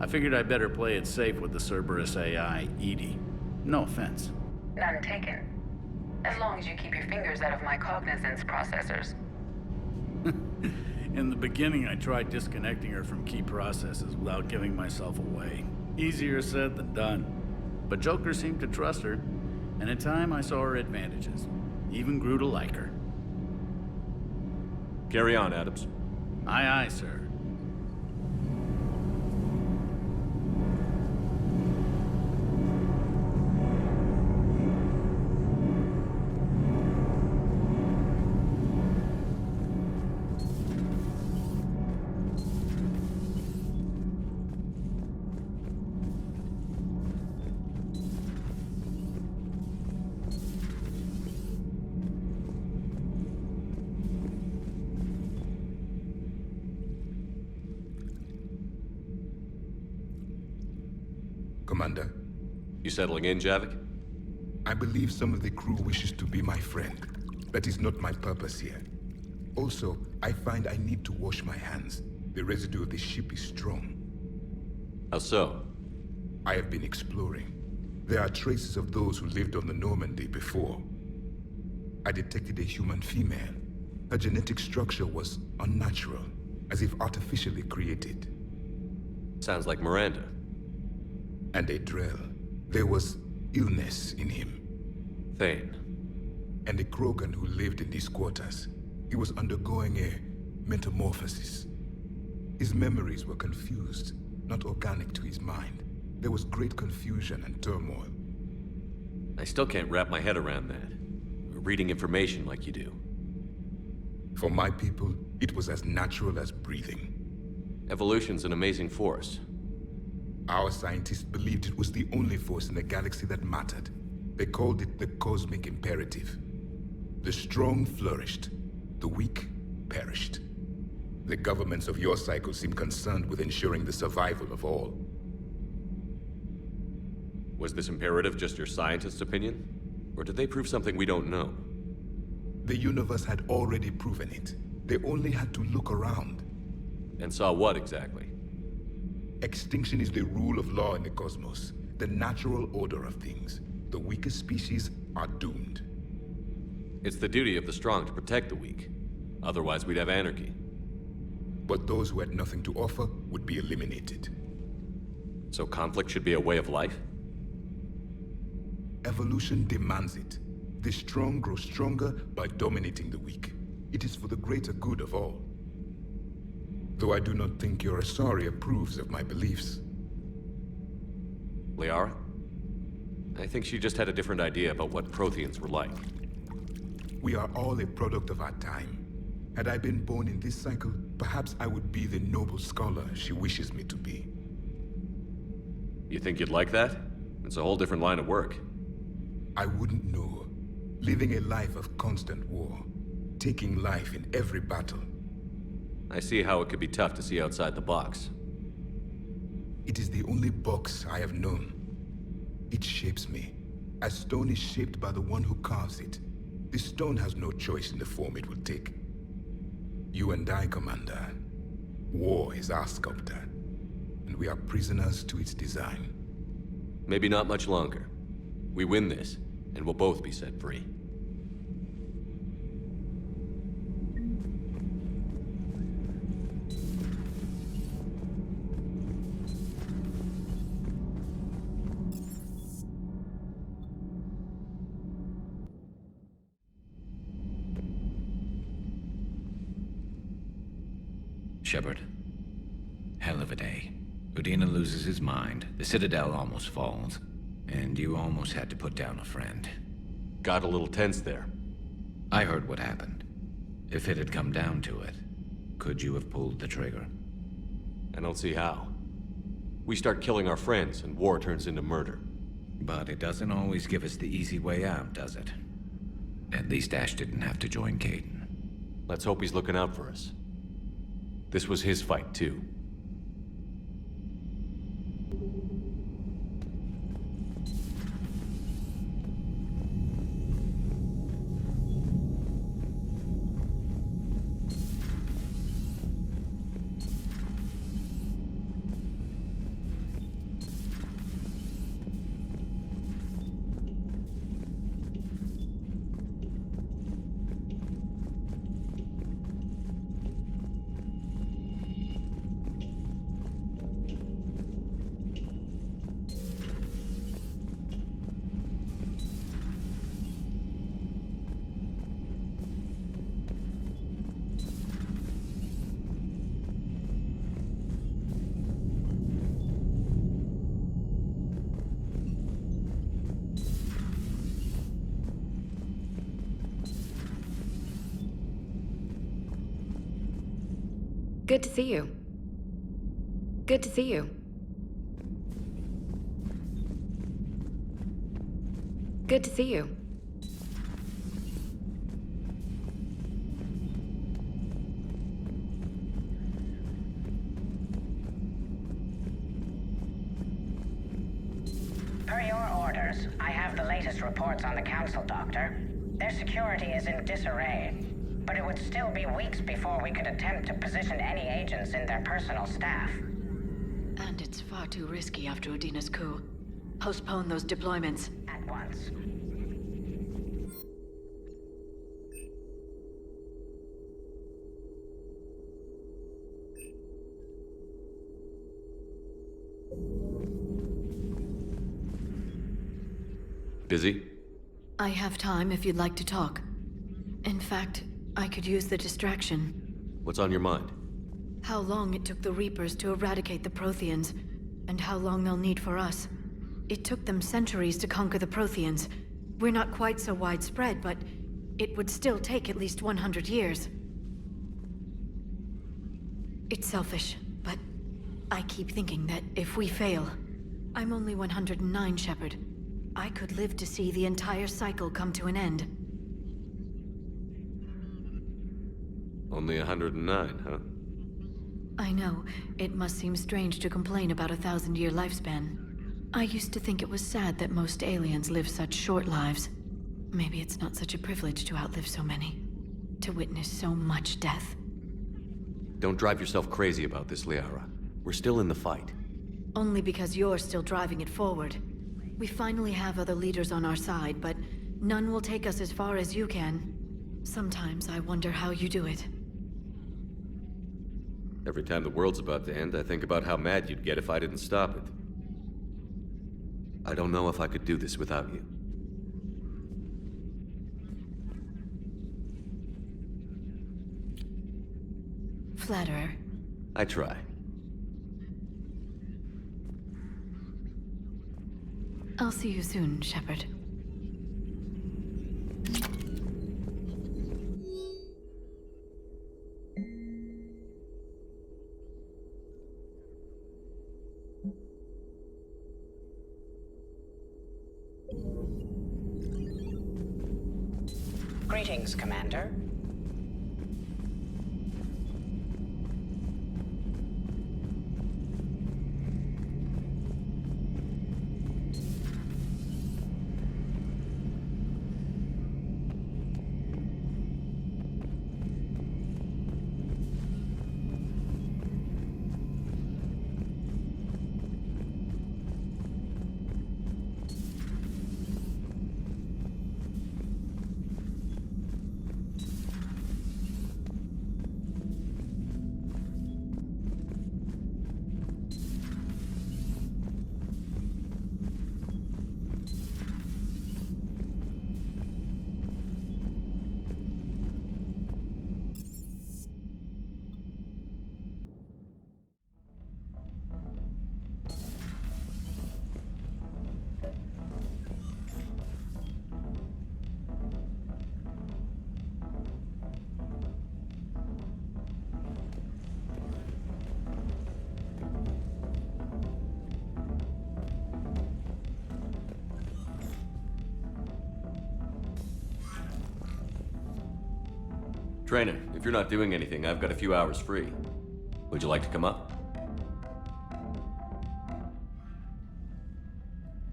I figured I'd better play it safe with the Cerberus AI, Edie. No offense.
None taken. As long as you keep your fingers out of my cognizance processors.
In the beginning, I tried disconnecting her from key processes without giving myself away. Easier said than done. But Joker seemed to trust her, and in time I saw her advantages. Even grew to like her.
Carry on, Adams.
Aye, aye, sir.
Commander.
You settling in, Javik?
I believe some of the crew wishes to be my friend. That is not my purpose here. Also, I find I need to wash my hands. The residue of the ship is strong.
How so?
I have been exploring. There are traces of those who lived on the Normandy before. I detected a human female. Her genetic structure was unnatural, as if artificially created.
Sounds like Miranda.
And a Drell. There was illness in him.
Thane.
And a Krogan who lived in these quarters. He was undergoing a metamorphosis. His memories were confused, not organic to his mind. There was great confusion and turmoil.
I still can't wrap my head around that. Reading information like you do.
For my people, it was as natural as breathing.
Evolution's an amazing force.
Our scientists believed it was the only force in the galaxy that mattered. They called it the cosmic imperative. The strong flourished, the weak perished. The governments of your cycle seem concerned with ensuring the survival of all.
Was this imperative just your scientist's opinion? Or did they prove something we don't know?
The universe had already proven it. They only had to look around.
And saw what exactly?
Extinction is the rule of law in the cosmos, the natural order of things. The weakest species are doomed.
It's the duty of the strong to protect the weak. Otherwise, we'd have anarchy.
But those who had nothing to offer would be eliminated.
So conflict should be a way of life?
Evolution demands it. The strong grow stronger by dominating the weak. It is for the greater good of all. Though I do not think your Asari approves of my beliefs.
Liara? I think she just had a different idea about what Protheans were like.
We are all a product of our time. Had I been born in this cycle, perhaps I would be the noble scholar she wishes me to be.
You think you'd like that? It's a whole different line of work.
I wouldn't know. Living a life of constant war. Taking life in every battle.
I see how it could be tough to see outside the box.
It is the only box I have known. It shapes me, as stone is shaped by the one who carves it. The stone has no choice in the form it will take. You and I, Commander. War is our sculptor, and we are prisoners to its design.
Maybe not much longer. We win this, and we'll both be set free.
Shepard. Hell of a day. Udina loses his mind, the Citadel almost falls, and you almost had to put down a friend.
Got a little tense there.
I heard what happened. If it had come down to it, could you have pulled the trigger?
I don't see how. We start killing our friends, and war turns into murder.
But it doesn't always give us the easy way out, does it? At least Ash didn't have to join Caden.
Let's hope he's looking out for us. This was his fight, too.
Good to see you. Good to see you. Good to see you.
Per your orders, I have the latest reports on the Council, Doctor. Their security is in disarray, but it would still be weeks before we could attempt to position any agents in their personal staff.
And it's far too risky after Udina's coup. Postpone those deployments.
At once.
Busy?
I have time if you'd like to talk. In fact, I could use the distraction.
What's on your mind?
How long it took the Reapers to eradicate the Protheans, and how long they'll need for us. It took them centuries to conquer the Protheans. We're not quite so widespread, but it would still take at least 100 years. It's selfish, but I keep thinking that if we fail... I'm only 109, Shepard. I could live to see the entire cycle come to an end.
Only 109, huh?
I know. It must seem strange to complain about a 1,000-year lifespan. I used to think it was sad that most aliens live such short lives. Maybe it's not such a privilege to outlive so many. To witness so much death.
Don't drive yourself crazy about this, Liara. We're still in the fight.
Only because you're still driving it forward. We finally have other leaders on our side, but none will take us as far as you can. Sometimes I wonder how you do it.
Every time the world's about to end, I think about how mad you'd get if I didn't stop it. I don't know if I could do this without you.
Flatterer.
I try.
I'll see you soon, Shepard.
Greetings, Commander.
Trainer, if you're not doing anything, I've got a few hours free. Would you like to come up?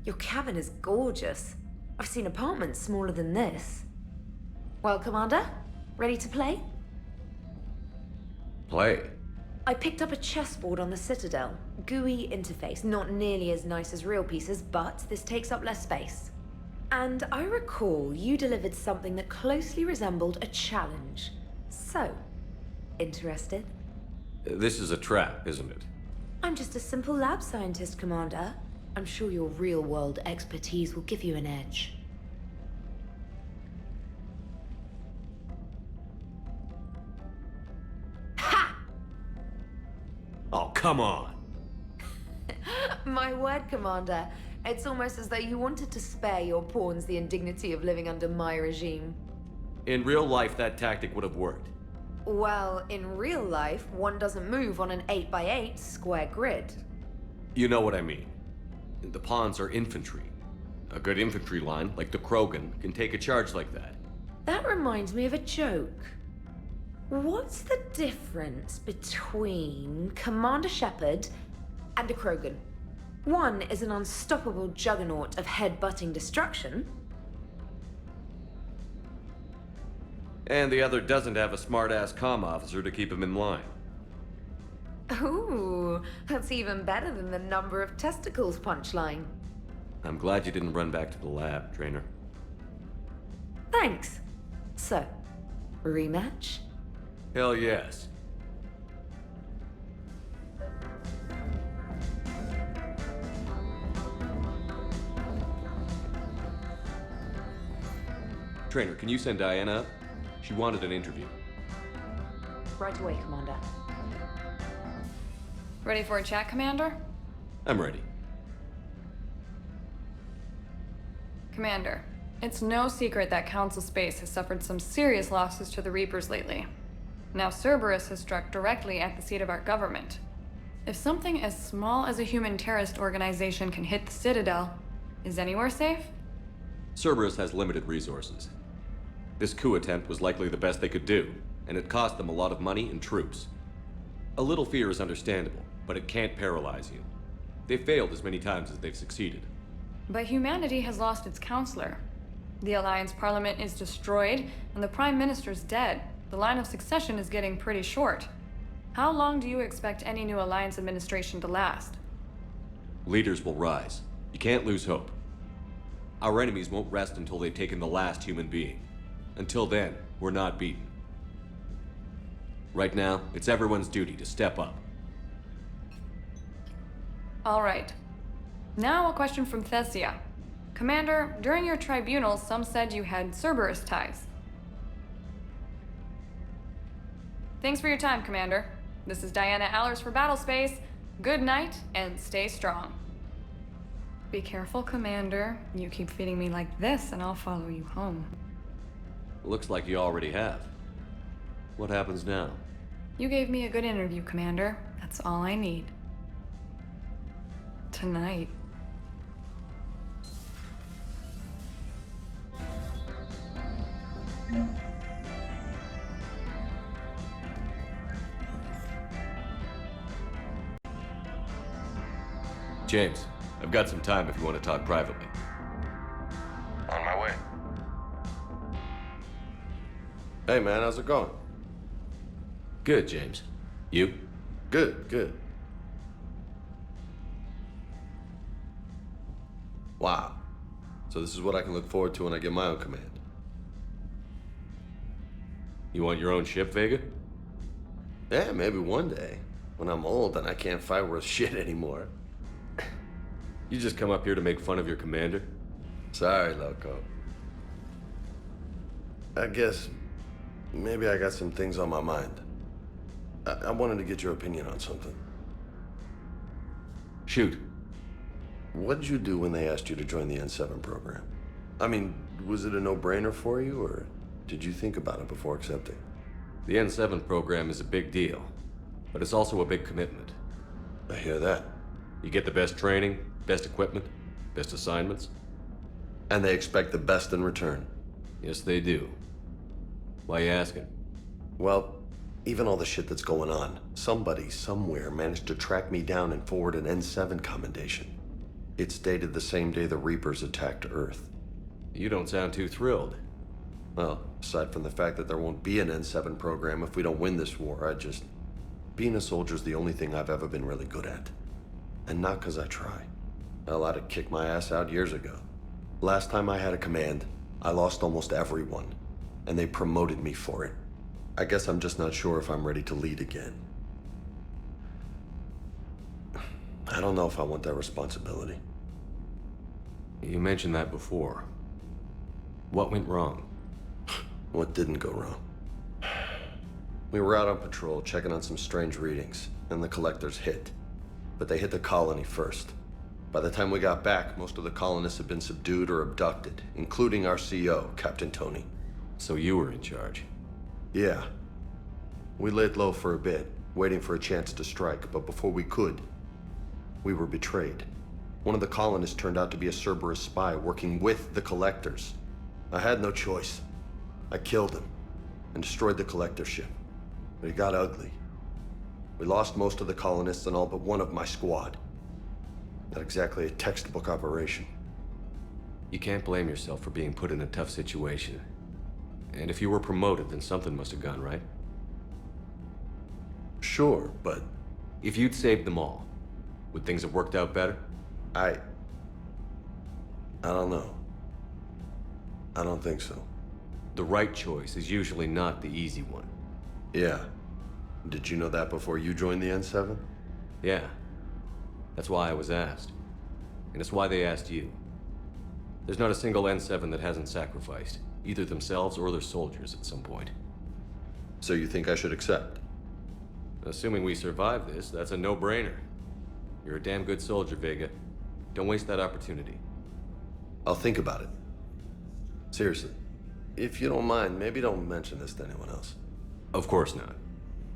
Your cabin is gorgeous. I've seen apartments smaller than this. Well, Commander, ready to play?
Play?
I picked up a chessboard on the Citadel. GUI interface, not nearly as nice as real pieces, but this takes up less space. And I recall you delivered something that closely resembled a challenge. So, interested?
This is a trap, isn't it?
I'm just a simple lab scientist, Commander. I'm sure your real-world expertise will give you an edge. Ha!
Oh, come on!
My word, Commander. It's almost as though you wanted to spare your pawns the indignity of living under my regime.
In real life, that tactic would have worked.
Well, in real life, one doesn't move on an 8x8 square grid.
You know what I mean. The pawns are infantry. A good infantry line, like the Krogan, can take a charge like that.
That reminds me of a joke. What's the difference between Commander Shepard and a Krogan? One is an unstoppable juggernaut of head-butting destruction.
And the other doesn't have a smart-ass comm officer to keep him in line.
Ooh, that's even better than the number of testicles punchline.
I'm glad you didn't run back to the lab, trainer.
Thanks. So, rematch?
Hell yes. Trainer, can you send Diana up? She wanted an interview.
Right away, Commander.
Ready for a chat, Commander?
I'm ready.
Commander, it's no secret that Council Space has suffered some serious losses to the Reapers lately. Now Cerberus has struck directly at the seat of our government. If something as small as a human terrorist organization can hit the Citadel, is anywhere safe?
Cerberus has limited resources. This coup attempt was likely the best they could do, and it cost them a lot of money and troops. A little fear is understandable, but it can't paralyze you. They've failed as many times as they've succeeded.
But humanity has lost its counselor. The Alliance Parliament is destroyed, and the Prime Minister's dead. The line of succession is getting pretty short. How long do you expect any new Alliance administration to last?
Leaders will rise. You can't lose hope. Our enemies won't rest until they've taken the last human being. Until then, we're not beaten. Right now, it's everyone's duty to step up.
All right. Now a question from Thessia. Commander, during your tribunal, some said you had Cerberus ties. Thanks for your time, Commander. This is Diana Allers for Battlespace. Good night, and stay strong. Be careful, Commander. You keep feeding me like this, and I'll follow you home.
Looks like you already have. What happens now?
You gave me a good interview, Commander. That's all I need. Tonight.
James, I've got some time if you want to talk privately.
On my way. Hey man, how's it going?
Good, James. You?
Good, good. Wow. So this is what I can look forward to when I get my own command.
You want your own ship, Vega?
Yeah, maybe one day. When I'm old and I can't fight worth shit anymore.
You just come up here to make fun of your commander?
Sorry, Loco. I guess maybe I got some things on my mind. I wanted to get your opinion on something.
Shoot.
What did you do when they asked you to join the N7 program? I mean, was it a no-brainer for you, or did you think about it before accepting?
The N7 program is a big deal, but it's also a big commitment.
I hear that.
You get the best training, best equipment, best assignments.
And they expect the best in return.
Yes, they do. Why you asking?
Well, even all the shit that's going on, somebody somewhere managed to track me down and forward an N7 commendation. It's dated the same day the Reapers attacked Earth.
You don't sound too thrilled.
Well, aside from the fact that there won't be an N7 program if we don't win this war, being a soldier's the only thing I've ever been really good at. And not because I try. Hell, I'd have kicked my ass out years ago. Last time I had a command, I lost almost everyone, and they promoted me for it. I guess I'm just not sure if I'm ready to lead again. I don't know if I want that responsibility.
You mentioned that before. What went wrong?
What didn't go wrong? We were out on patrol, checking on some strange readings, and the collectors hit. But they hit the colony first. By the time we got back, most of the colonists had been subdued or abducted, including our CO, Captain Tony.
So you were in charge?
Yeah. We laid low for a bit, waiting for a chance to strike, but before we could, we were betrayed. One of the colonists turned out to be a Cerberus spy working with the Collectors. I had no choice. I killed him and destroyed the Collector ship. But it got ugly. We lost most of the colonists and all but one of my squad. Not exactly a textbook operation.
You can't blame yourself for being put in a tough situation. And if you were promoted, then something must have gone right.
Sure, but...
If you'd saved them all, would things have worked out better?
I don't know. I don't think so.
The right choice is usually not the easy one.
Yeah. Did you know that before you joined the N7?
Yeah. That's why I was asked. And it's why they asked you. There's not a single N7 that hasn't sacrificed, either themselves or their soldiers at some point.
So you think I should accept?
Assuming we survive this, that's a no-brainer. You're a damn good soldier, Vega. Don't waste that opportunity.
I'll think about it. Seriously. If you don't mind, maybe don't mention this to anyone else.
Of course not.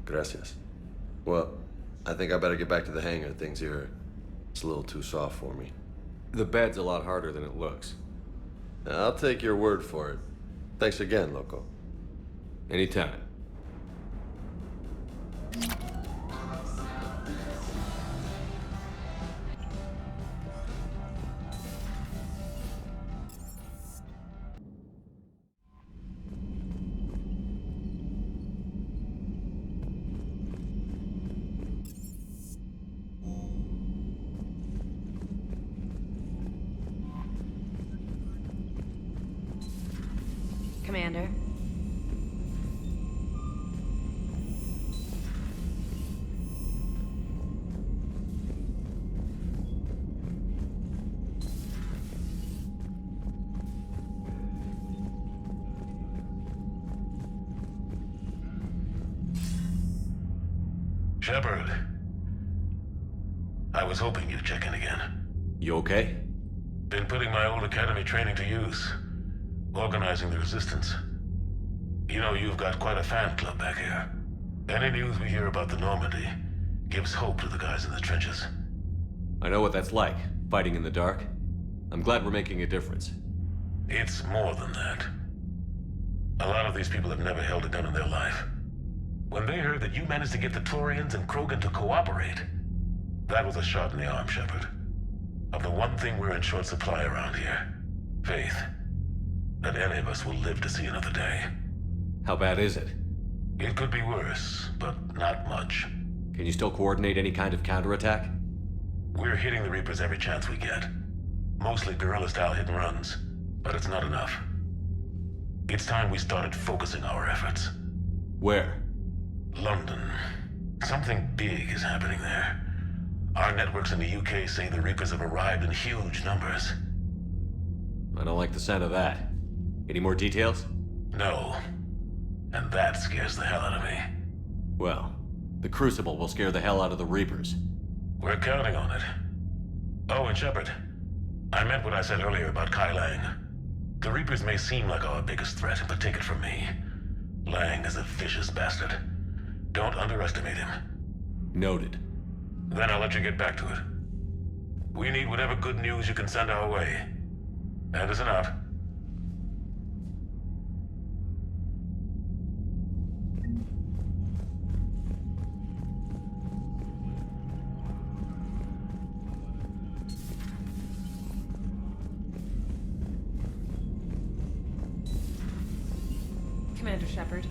Gracias. Well, I think I better get back to the hangar. Things here, it's a little too soft for me.
The bed's a lot harder than it looks.
I'll take your word for it. Thanks again, Loco.
Anytime.
Commander.
Shepard. I was hoping you'd check in again.
You okay?
Been putting my old academy training to use. Organizing the resistance. You know, you've got quite a fan club back here. Any news we hear about the Normandy gives hope to the guys in the trenches.
I know what that's like, fighting in the dark. I'm glad we're making a difference.
It's more than that. A lot of these people have never held a gun in their life. When they heard that you managed to get the Turians and Krogan to cooperate, that was a shot in the arm, Shepard. Of the one thing we're in short supply around here, faith. That any of us will live to see another day.
How bad is it?
It could be worse, but not much.
Can you still coordinate any kind of counterattack?
We're hitting the Reapers every chance we get. Mostly guerrilla-style hit and runs, but it's not enough. It's time we started focusing our efforts.
Where?
London. Something big is happening there. Our networks in the UK say the Reapers have arrived in huge numbers.
I don't like the sound of that. Any more details?
No. And that scares the hell out of me.
Well, the Crucible will scare the hell out of the Reapers.
We're counting on it. Oh, and Shepard, I meant what I said earlier about Kai Lang. The Reapers may seem like our biggest threat, but take it from me. Lang is a vicious bastard. Don't underestimate him.
Noted.
Then I'll let you get back to it. We need whatever good news you can send our way. Anderson out.
Commander Shepard.